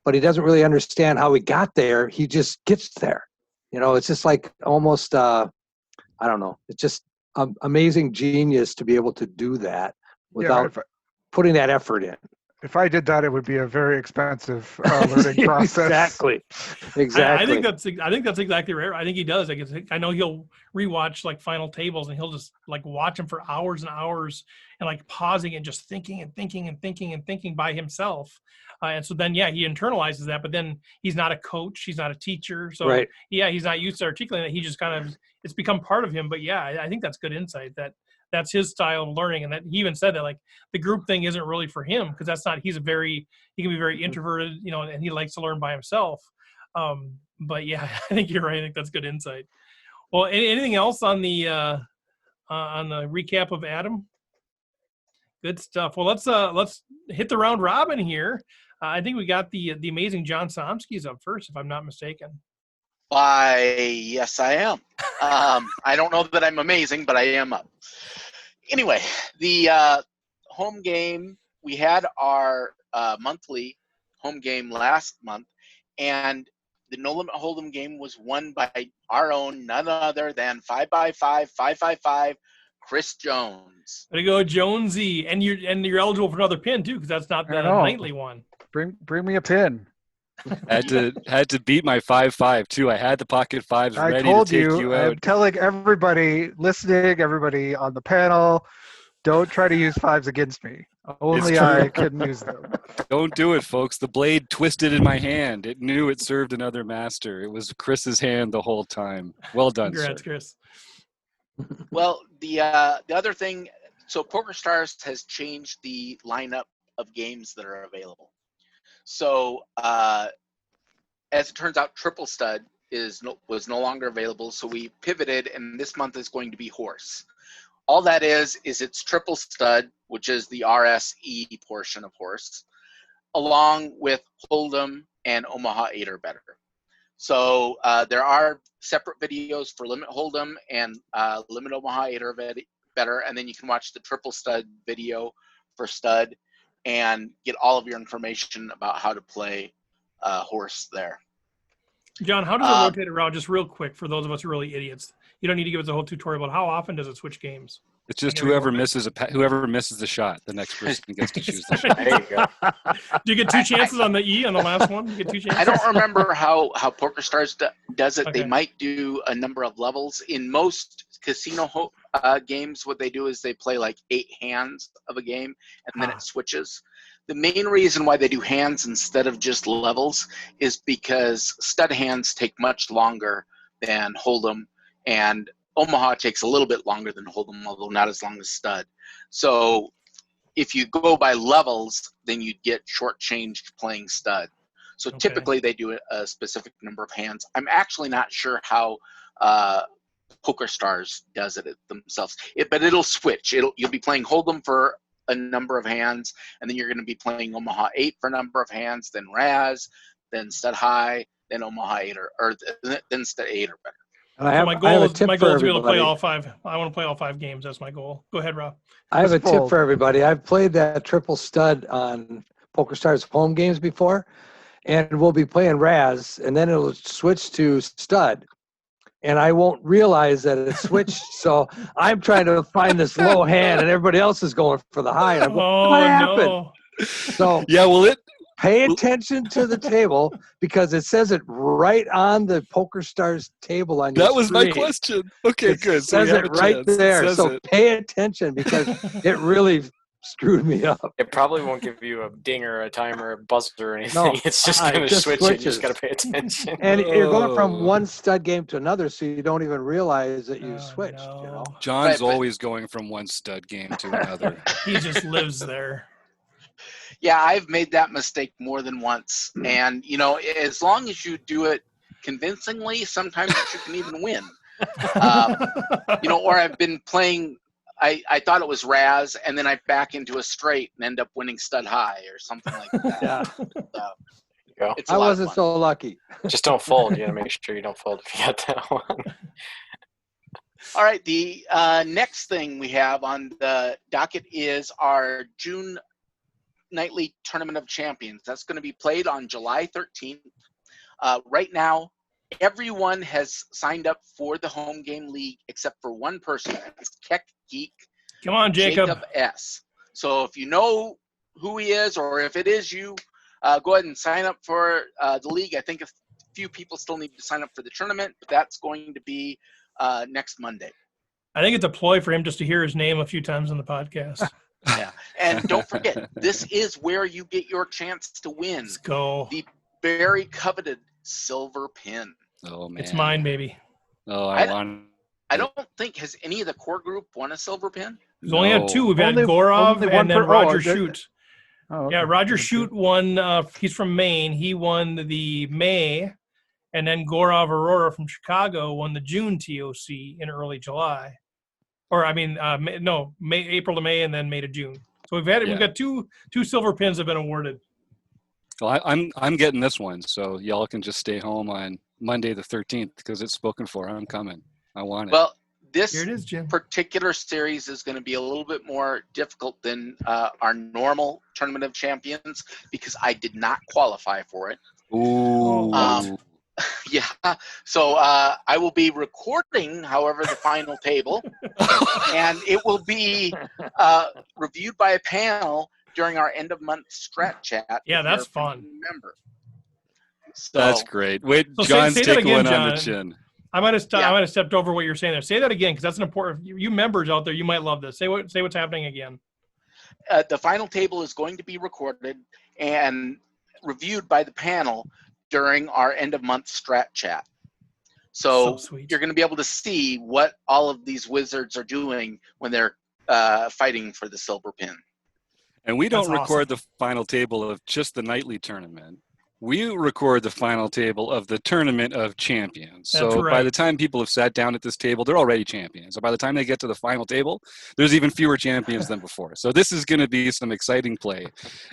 But he doesn't really understand how he got there. He just gets there. It's just like almost, I don't know. It's just amazing genius to be able to do that without putting that effort in. If I did that, it would be a very expensive learning process. Exactly. I think that's exactly right. I think he does. I know he'll rewatch like final tables, and he'll just like watch them for hours and hours, and like pausing and just thinking and thinking and thinking and thinking by himself. And so then, he internalizes that. But then he's not a coach. He's not a teacher. So he's not used to articulating it. He just kind of it's become part of him. But I think that's good insight. That's his style of learning, and that he even said that like the group thing isn't really for him, because that's not. He can be very introverted, and he likes to learn by himself. But I think you're right. I think that's good insight. Well, anything else on the recap of Adam? Good stuff. Well, let's hit the round robin here. I think we got the amazing John Somsky's up first, if I'm not mistaken. Yes, I am. I don't know that I'm amazing, but I am up. Anyway, the home game, we had our monthly home game last month, and the No Limit Hold'em game was won by our own, none other than 5x5, Chris Jones. There you go, Jonesy, and you're eligible for another pin too, because that's not the nightly one. Bring me a pin. Had to beat my 5-5 too. I had the pocket fives ready to take you out. I'm telling everybody listening, everybody on the panel, don't try to use fives against me. Only I can use them. Don't do it, folks. The blade twisted in my hand. It knew it served another master. It was Chris's hand the whole time. Well done, Congrats, sir. Chris. Well, the other thing, so PokerStars has changed the lineup of games that are available. So as it turns out, Triple Stud was no longer available, so we pivoted, and this month is going to be Horse. All that is it's Triple Stud, which is the RSE portion of Horse, along with Hold'em and Omaha 8 or better. So there are separate videos for Limit Hold'em and Limit Omaha 8 or better, and then you can watch the Triple Stud video for Stud and get all of your information about how to play Horse there. John, how does it rotate around, just real quick, for those of us who are really idiots? You don't need to give us a whole tutorial, but how often does it switch games? It's just whoever misses the shot, the next person gets to choose the shot. There you go. Do you get two chances on the E on the last one? You get two chances? I don't remember how PokerStars does it. Okay. They might do a number of levels. In most casino games, what they do is they play like 8 hands of a game, and then it switches. The main reason why they do hands instead of just levels is because stud hands take much longer than Hold'em, and Omaha takes a little bit longer than Hold'em, although not as long as stud. So if you go by levels, then you'd get shortchanged playing stud. So typically they do a specific number of hands. I'm actually not sure how PokerStars does it themselves. But it'll switch. You'll be playing Hold'em for a number of hands, and then you're going to be playing Omaha 8 for a number of hands, then Raz, then Stud High, then Omaha 8 or then Stud 8 or better. So my goal is to be able to play all 5. I want to play all 5 games. That's my goal. Go ahead, Rob. I have a tip for everybody. I've played that Triple Stud on PokerStars home games before, and we'll be playing Raz, and then it'll switch to Stud. And I won't realize that it switched, so I'm trying to find this low hand, and everybody else is going for the high. And I'm going, what happened? So yeah, well, Pay attention to the table because it says it right on the PokerStars table on your That was my screen. question. Okay, It good. So we says have it a right chance. It there. says So it. pay attention because it really screwed me up. It probably won't give you a ding or a timer, or a buzzer or anything. No, It's just it going to just switch it. You just switches. got to pay attention. And you're going from Oh. one stud game to another, so you don't even realize that you Oh, switched. no. You know. John's Right, but- always going from one stud game to another. He just lives there. Yeah, I've made that mistake more than once. And, you know, as long as you do it convincingly, sometimes you can even win. You know, or I've been playing, I thought it was Raz, and then I back into a straight and end up winning stud high or something like that. Yeah, Go. It's a I lot of wasn't fun. so lucky. Just don't fold. You got to make sure you don't fold if you got that one. All right, the next thing we have on the docket is our June Nightly Tournament of Champions. That's going to be played on July 13th. Right now, everyone has signed up for the home game league except for one person. It's Keck Geek Come on, Jacob. S. So if you know who he is, or if it is you, go ahead and sign up for the league. I think a few people still need to sign up for the tournament, but that's going to be next Monday. I think it's a ploy for him just to hear his name a few times on the podcast. Yeah, and don't forget, this is where you get your chance to win Let's go. the very coveted silver pin. Oh, man. It's mine, baby. Oh, I- I want. I don't think, has any of the core group won a silver pin? We've only had two. We've had Only Gorov one and then per- Roger there- Shute. Oh, okay. Yeah, Roger Shute won. He's from Maine. He won the May, and then Gorov Aurora from Chicago won the June TOC in early July. Or I mean, April to May, and then May to June. So we've Yeah. got two silver pins have been awarded. Well, I'm getting this one, so y'all can just stay home on Monday the 13th because it's spoken for. I'm coming. I want it. Well, this Here it is, Jim. particular series is going to be a little bit more difficult than our normal Tournament of Champions because I did not qualify for it. Ooh. Yeah, so I will be recording, however, the final table, and it will be reviewed by a panel during our end of month strat chat. Yeah, if that's you're a fun. member. So, That's great. Wait, So say John's that taking again, one on the John. chin. I might have Yeah. stepped over what you're saying there. Say that again because that's an important. You members out there, you might love this. Say what's happening again. the final table is going to be recorded and reviewed by the panel during our end of month strat chat. So sweet. you're going to be able to see what all of these wizards are doing when they're fighting for the silver pin. And we don't That's record the final table of just the nightly tournament. We record the final table of the Tournament of Champions. That's So by right. the time people have sat down at this table, they're already champions. So by the time they get to the final table, there's even fewer champions than before. So this is going to be some exciting play.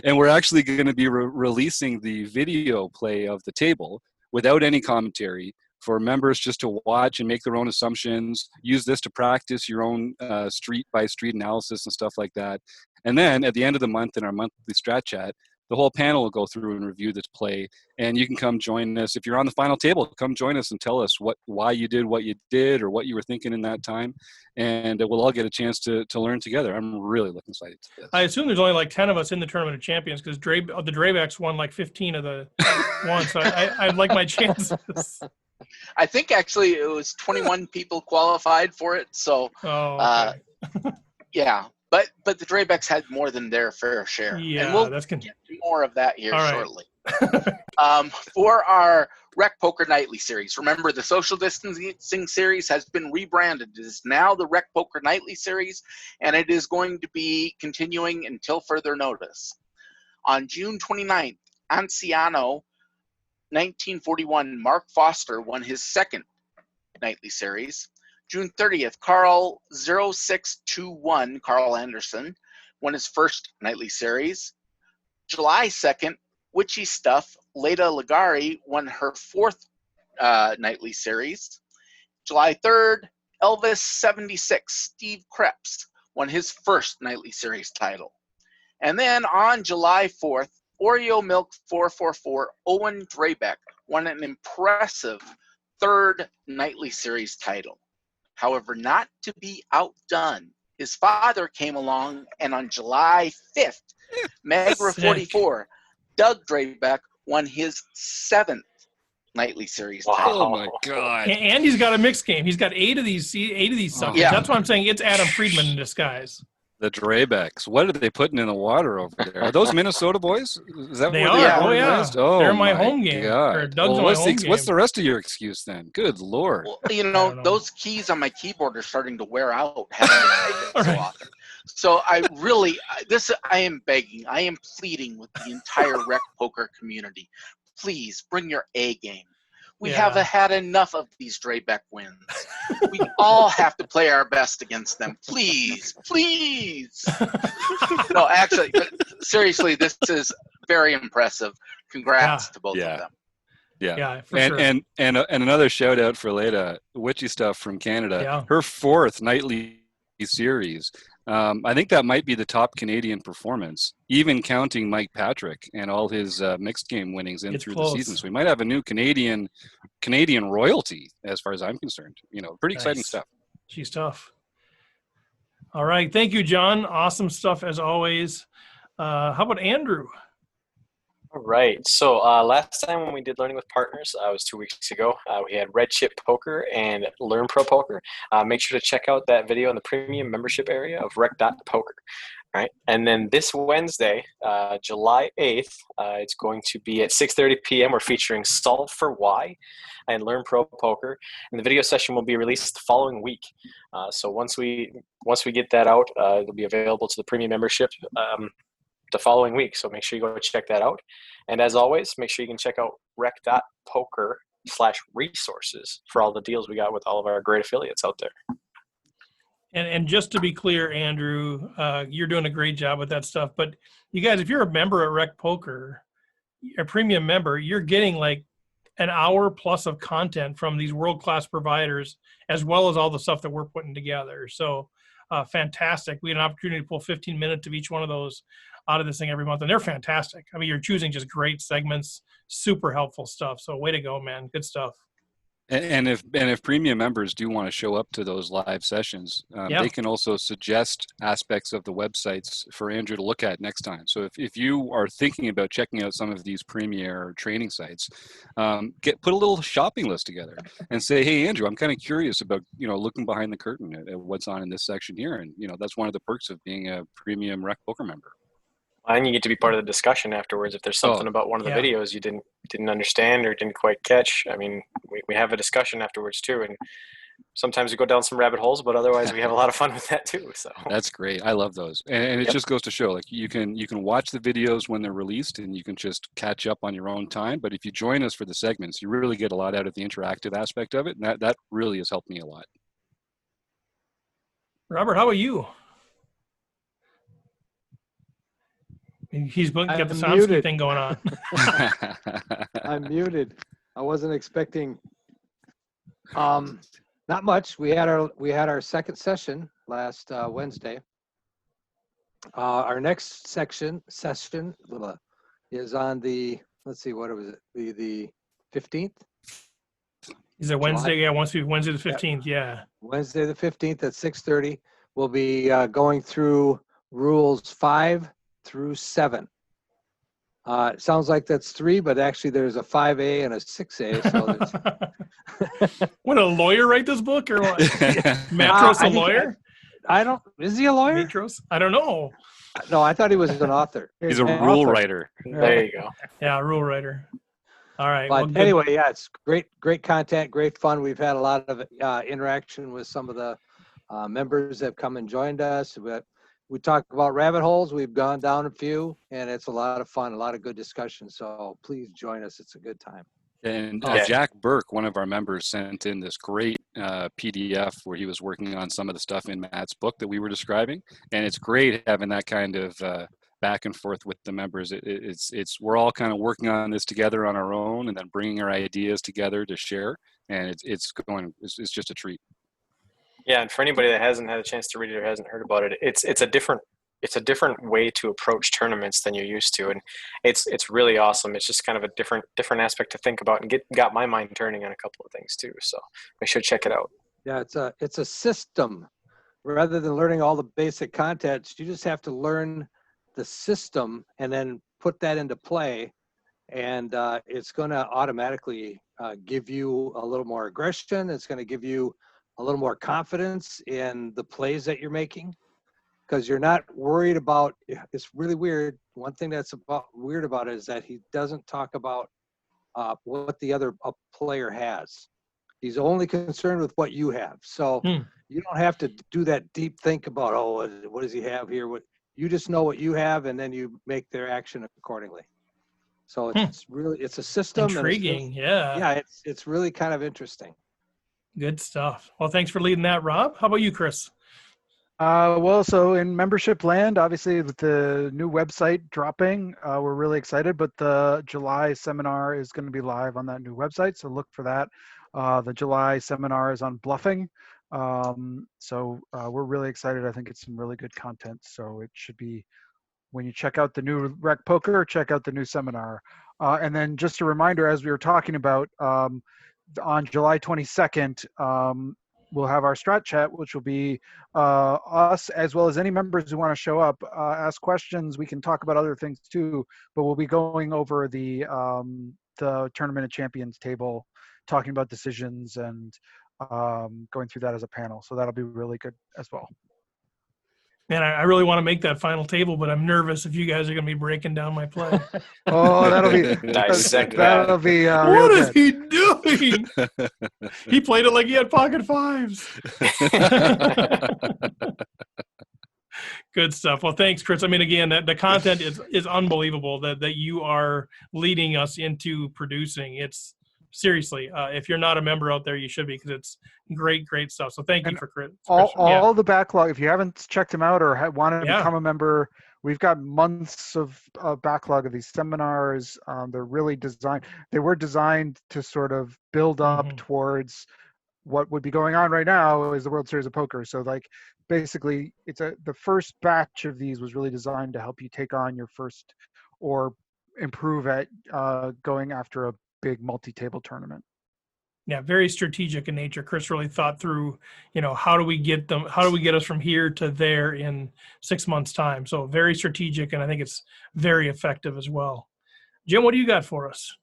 And we're actually going to be releasing the video play of the table without any commentary for members just to watch and make their own assumptions. Use this to practice your own street-by-street analysis and stuff like that. And then at the end of the month in our monthly strat chat, the whole panel will go through and review this play, and you can come join us. If you're on the final table, come join us and tell us why you did what you did or what you were thinking in that time, and we'll all get a chance to learn together. I'm really looking excited to this. I assume there's only like 10 of us in the Tournament of Champions because the Drabeks won like 15 of the ones. So I'd like my chances. I think actually it was 21 people qualified for it. So Oh, okay. yeah, but the Drabeks had more than their fair share. Yeah, and we'll that's get to more of that here All right. shortly. For our RecPoker Nightly series, remember the social distancing series has been rebranded. It is now the RecPoker Nightly series, and it is going to be continuing until further notice. On June 29th, Anciano 1941 Mark Foster won his second nightly series. June 30th, Carl 0621 Carl Anderson won his first nightly series. July 2nd, Witchy Stuff Leda Ligari won her fourth nightly series. July 3rd, Elvis 76 Steve Krebs won his first nightly series title. And then on July 4th, Oreo Milk 444 Owen Drabeck won an impressive third nightly series title. However, not to be outdone, his father came along, and on July 5th, Magra 44 Doug Drabeck won his 7th nightly series title. Oh my God! And he's got a mixed game. He's got 8 of these suckers. Yeah. That's why I'm saying it's Adam Friedman in disguise. The Drabecks. What are they putting in the water over there? Are those Minnesota boys? Is that They where are. they Yeah. are? Oh, yeah. Oh, They're in my home game. God. Or Doug's Well, my home game. what's the rest of your excuse then? Good Lord. Well, I don't know. those keys on my keyboard are starting to wear out having to type it so Right. often. So I am begging, I am pleading with the entire Rec Poker community. Please bring your A game. We have Yeah. had enough of these Drabeck wins. We all have to play our best against them. Please, please. No, actually, seriously, this is very impressive. Congrats to both Yeah. of them. Yeah, for and, sure. and another shout out for Leda, Witchy Stuff from Canada. Yeah. Her 4th nightly series. I think that might be the top Canadian performance, even counting Mike Patrick and all his mixed game winnings It's through close. the season. So we might have a new Canadian royalty, as far as I'm concerned. Pretty exciting Nice. stuff. She's tough. All right. Thank you, John. Awesome stuff as always. How about Andrew? All right. So last time when we did Learning with Partners, was 2 weeks ago. We had Red Chip Poker and Learn Pro Poker. Make sure to check out that video in the premium membership area of rec.poker. All right. And then this Wednesday, July 8th, it's going to be at 6:30 p.m. We're featuring Solve for Why and Learn Pro Poker. And the video session will be released the following week. So once we get that out, it'll be available to the premium membership the following week. So make sure you go check that out. And as always, make sure you can check out rec.poker/resources for all the deals we got with all of our great affiliates out there. And just to be clear, Andrew, you're doing a great job with that stuff. But you guys, if you're a member at Rec Poker, a premium member, you're getting like an hour plus of content from these world-class providers, as well as all the stuff that we're putting together. So fantastic. We had an opportunity to pull 15 minutes of each one of those out of this thing every month, and they're fantastic. I mean, you're choosing just great segments, super helpful stuff. So way to go, man. Good stuff. And if premium members do want to show up to those live sessions, they can also suggest aspects of the websites for Andrew to look at next time. So if you are thinking about checking out some of these premier training sites, put a little shopping list together and say, hey, Andrew, I'm kind of curious about looking behind the curtain at what's on in this section here, and that's one of the perks of being a premium Rec Poker member. And you get to be part of the discussion afterwards. If there's something about one of the videos you didn't understand or didn't quite catch, I mean, we have a discussion afterwards too. And sometimes we go down some rabbit holes, but otherwise we have a lot of fun with that too. So that's great. I love those. And it just goes to show, like, you can watch the videos when they're released and you can just catch up on your own time. But if you join us for the segments, you really get a lot out of the interactive aspect of it. And that really has helped me a lot. Robert, how about you? He's got the Somsky thing going on. I'm muted. I wasn't expecting. Not much. We had our second session last Wednesday. Our next session is on the, let's see, what was it? The 15th. Is it Wednesday? Yeah, Wednesday the 15th. Yeah. Wednesday the 15th at 6:30. We'll be going through rules 5 through 7. It sounds like that's 3, but actually there's a 5A and a 6A. So What, a lawyer write this book or what? Matros a lawyer? Is he a lawyer? Matros? I don't know. No, I thought he was an author. He's a rule writer. There you go. Yeah, rule writer. All right. But anyway, yeah, it's great content, great fun. We've had a lot of interaction with some of the members that have come and joined us. We talk about rabbit holes. We've gone down a few, and it's a lot of fun, a lot of good discussion. So please join us. It's a good time. And Jack Burke, one of our members, sent in this great PDF where he was working on some of the stuff in Matt's book that we were describing. And it's great having that kind of back and forth with the members. We're all kind of working on this together on our own, and then bringing our ideas together to share. And it's just a treat. Yeah, and for anybody that hasn't had a chance to read it or hasn't heard about it, it's a different way to approach tournaments than you're used to, and it's really awesome. It's just kind of a different aspect to think about, and got my mind turning on a couple of things too. So make sure to check it out. Yeah, it's a system. Rather than learning all the basic content, you just have to learn the system and then put that into play, and it's going to automatically give you a little more aggression. It's going to give you a little more confidence in the plays that you're making, because you're not worried about. It's really weird. One thing that's weird about it is that he doesn't talk about what the other player has. He's only concerned with what you have. So you don't have to do that deep think about, oh, what does he have here? You just know what you have, and then you make their action accordingly. So it's really, it's a system. Intriguing. And Yeah. It's really kind of interesting. Good stuff. Well, thanks for leading that, Rob. How about you, Chris? Well, so in membership land, obviously with the new website dropping, we're really excited, but the July seminar is going to be live on that new website. So look for that. The July seminar is on bluffing. So we're really excited. I think it's some really good content. So it should be, when you check out the new RecPoker, check out the new seminar. And then just a reminder, as we were talking about, on July 22nd, we'll have our strat chat, which will be us as well as any members who want to show up, ask questions. We can talk about other things too, but we'll be going over the Tournament of Champions table, talking about decisions and going through that as a panel. So that'll be really good as well. Man, I really want to make that final table, but I'm nervous if you guys are going to be breaking down my play. Oh, that'll be Dissect that'll be What real is good. he doing? He played it like he had pocket fives. Good stuff. Well, thanks, Chris. I mean, again, the content is unbelievable that you are leading us into producing. It's seriously, if you're not a member out there, you should be, because it's great stuff. So thank you for Chris. All the backlog. If you haven't checked them out or want to become a member, we've got months of backlog of these seminars. They're really designed. They were designed to sort of build up towards what would be going on right now is the World Series of Poker. So like basically the first batch of these was really designed to help you take on your first or improve at going after a big multi-table tournament. Yeah, very strategic in nature. Chris really thought through, how do we get us from here to there in 6 months' time? So very strategic, and I think it's very effective as well. Jim, what do you got for us?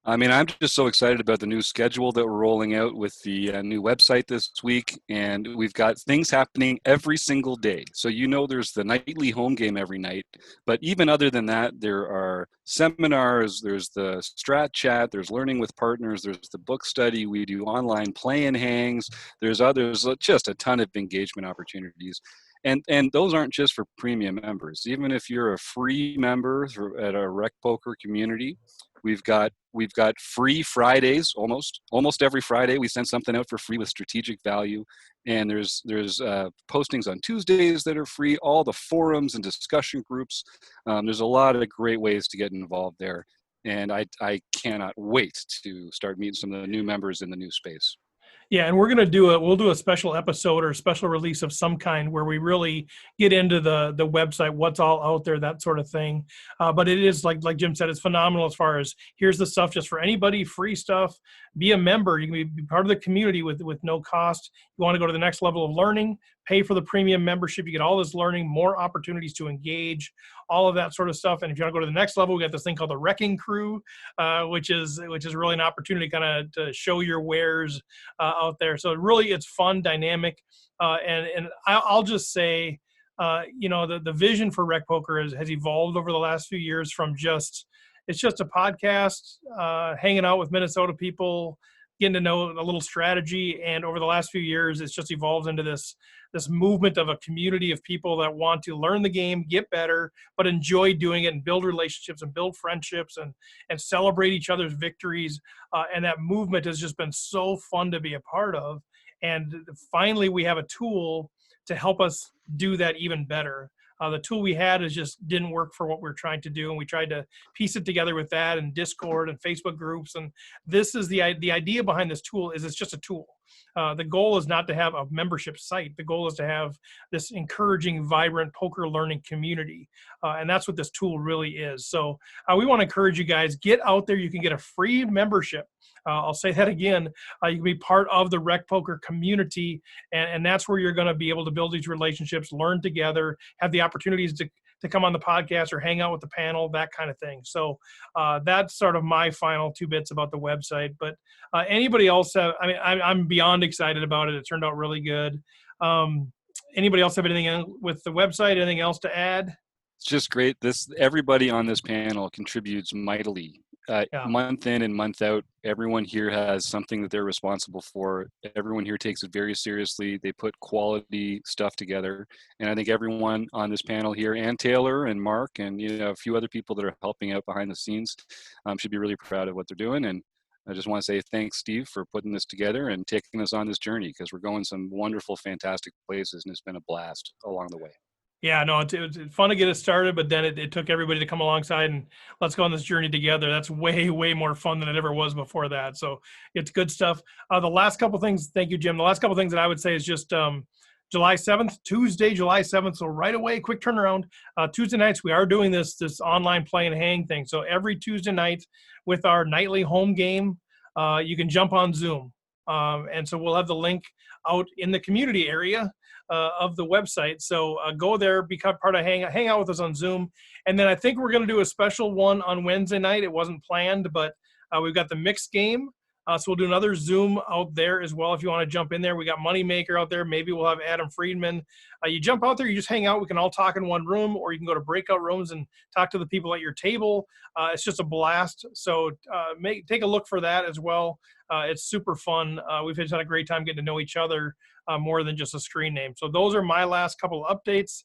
I mean, I'm just so excited about the new schedule that we're rolling out with the new website this week. And we've got things happening every single day. So, there's the nightly home game every night. But even other than that, there are seminars, there's the strat chat, there's learning with partners, there's the book study. We do online play and hangs. There's just a ton of engagement opportunities. And those aren't just for premium members. Even if you're a free member at a RecPoker community, we've got free Fridays almost every Friday. We send something out for free with strategic value, and there's postings on Tuesdays that are free. All the forums and discussion groups. There's a lot of great ways to get involved there, and I cannot wait to start meeting some of the new members in the new space. Yeah, and we'll do a special episode or a special release of some kind where we really get into the website, what's all out there, that sort of thing. But it is, like Jim said, it's phenomenal as far as here's the stuff just for anybody, free stuff. Be a member. You can be part of the community with no cost. You want to go to the next level of learning, pay for the premium membership. You get all this learning, more opportunities to engage, all of that sort of stuff. And if you want to go to the next level, we got this thing called the Wrecking Crew, which is really an opportunity kind of to show your wares out there. So really, it's fun, dynamic, and I'll just say, the vision for RecPoker has evolved over the last few years from it's just a podcast, hanging out with Minnesota people, getting to know a little strategy. And over the last few years, it's just evolved into this movement of a community of people that want to learn the game, get better, but enjoy doing it and build relationships and build friendships and celebrate each other's victories. And that movement has just been so fun to be a part of. And finally, we have a tool to help us do that even better. The tool we had just didn't work for what we're trying to do, and we tried to piece it together with that and Discord and Facebook groups. And this is the idea behind this tool is it's just a tool. The goal is not to have a membership site. The goal is to have this encouraging, vibrant poker learning community. And that's what this tool really is. So we want to encourage you guys, get out there. You can get a free membership. I'll say that again. You can be part of the RecPoker community, and that's where you're going to be able to build these relationships, learn together, have the opportunities to to come on the podcast or hang out with the panel, that kind of thing. So that's sort of my final 2 bits about the website. But anybody else I'm beyond excited about it. It turned out really good. Anybody else have anything with the website? Anything else to add? It's just great. Everybody on this panel contributes mightily. Month in and month out, everyone here has something that they're responsible for. Everyone here takes it very seriously. They put quality stuff together. And I think everyone on this panel here, and Taylor and Mark and a few other people that are helping out behind the scenes, should be really proud of what they're doing. And I just want to say thanks, Steve, for putting this together and taking us on this journey, because we're going some wonderful, fantastic places, and it's been a blast along the way. Yeah, no, it was fun to get it started, but then it took everybody to come alongside and let's go on this journey together. That's way, way more fun than it ever was before that. So it's good stuff. The last couple things, thank you, Jim. The last couple things that I would say is just July 7th, Tuesday, July 7th. So right away, quick turnaround. Tuesday nights, we are doing this online play and hang thing. So every Tuesday night with our nightly home game, you can jump on Zoom. And so we'll have the link out in the community area of the website. So go there, become part of hang out with us on Zoom. And then I think we're going to do a special one on Wednesday night. It wasn't planned, but we've got the mixed game. So we'll do another Zoom out there as well if you want to jump in there. We got Moneymaker out there. Maybe we'll have Adam Friedman. You jump out there, you just hang out. We can all talk in one room, or you can go to breakout rooms and talk to the people at your table. It's just a blast. So take a look for that as well. It's super fun. We've had a great time getting to know each other more than just a screen name. So those are my last couple of updates.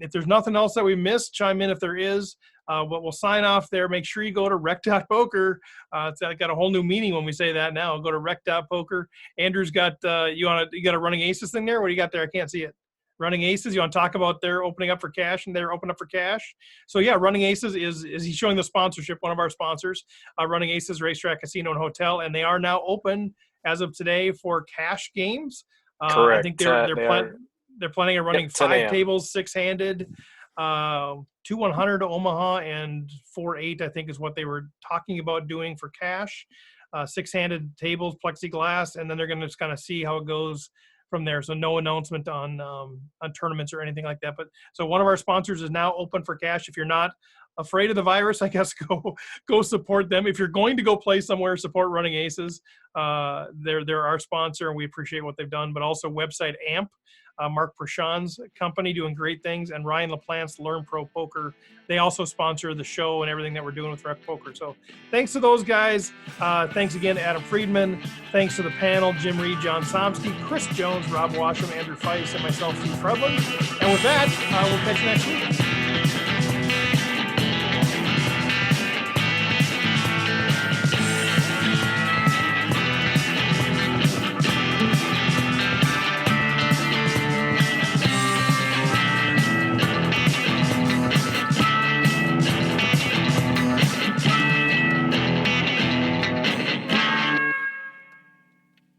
If there's nothing else that we missed, chime in if there is. But we'll sign off there. Make sure you go to rec.poker. It's got a whole new meaning when we say that now. Go to rec.poker. Andrew's got you got a Running Aces thing there? What do you got there? I can't see it. Running Aces, you want to talk about their opening up for cash and they're open up for cash? So yeah, Running Aces is he's showing the sponsorship, one of our sponsors, Running Aces Racetrack Casino and Hotel, and they are now open as of today for cash games. Correct. I think they're planning on running 5 tables, 6-handed, 2 100 to Omaha and 4-8, I think is what they were talking about doing for cash. 6-handed tables, plexiglass, and then they're going to just kind of see how it goes from there. So no announcement on tournaments or anything like that. But so one of our sponsors is now open for cash. If you're not afraid of the virus, I guess go support them. If you're going to go play somewhere, support Running Aces. They're our sponsor, and we appreciate what they've done. But also website AMP, Mark Prashant's company, doing great things, and Ryan LaPlante's Learn Pro Poker. They also sponsor the show and everything that we're doing with RecPoker. So thanks to those guys. Thanks again to Adam Friedman. Thanks to the panel, Jim Reid, John Somsky, Chris Jones, Rob Washam, Andrew Feist, and myself, Steve Fredlund. And with that, we'll catch you next week.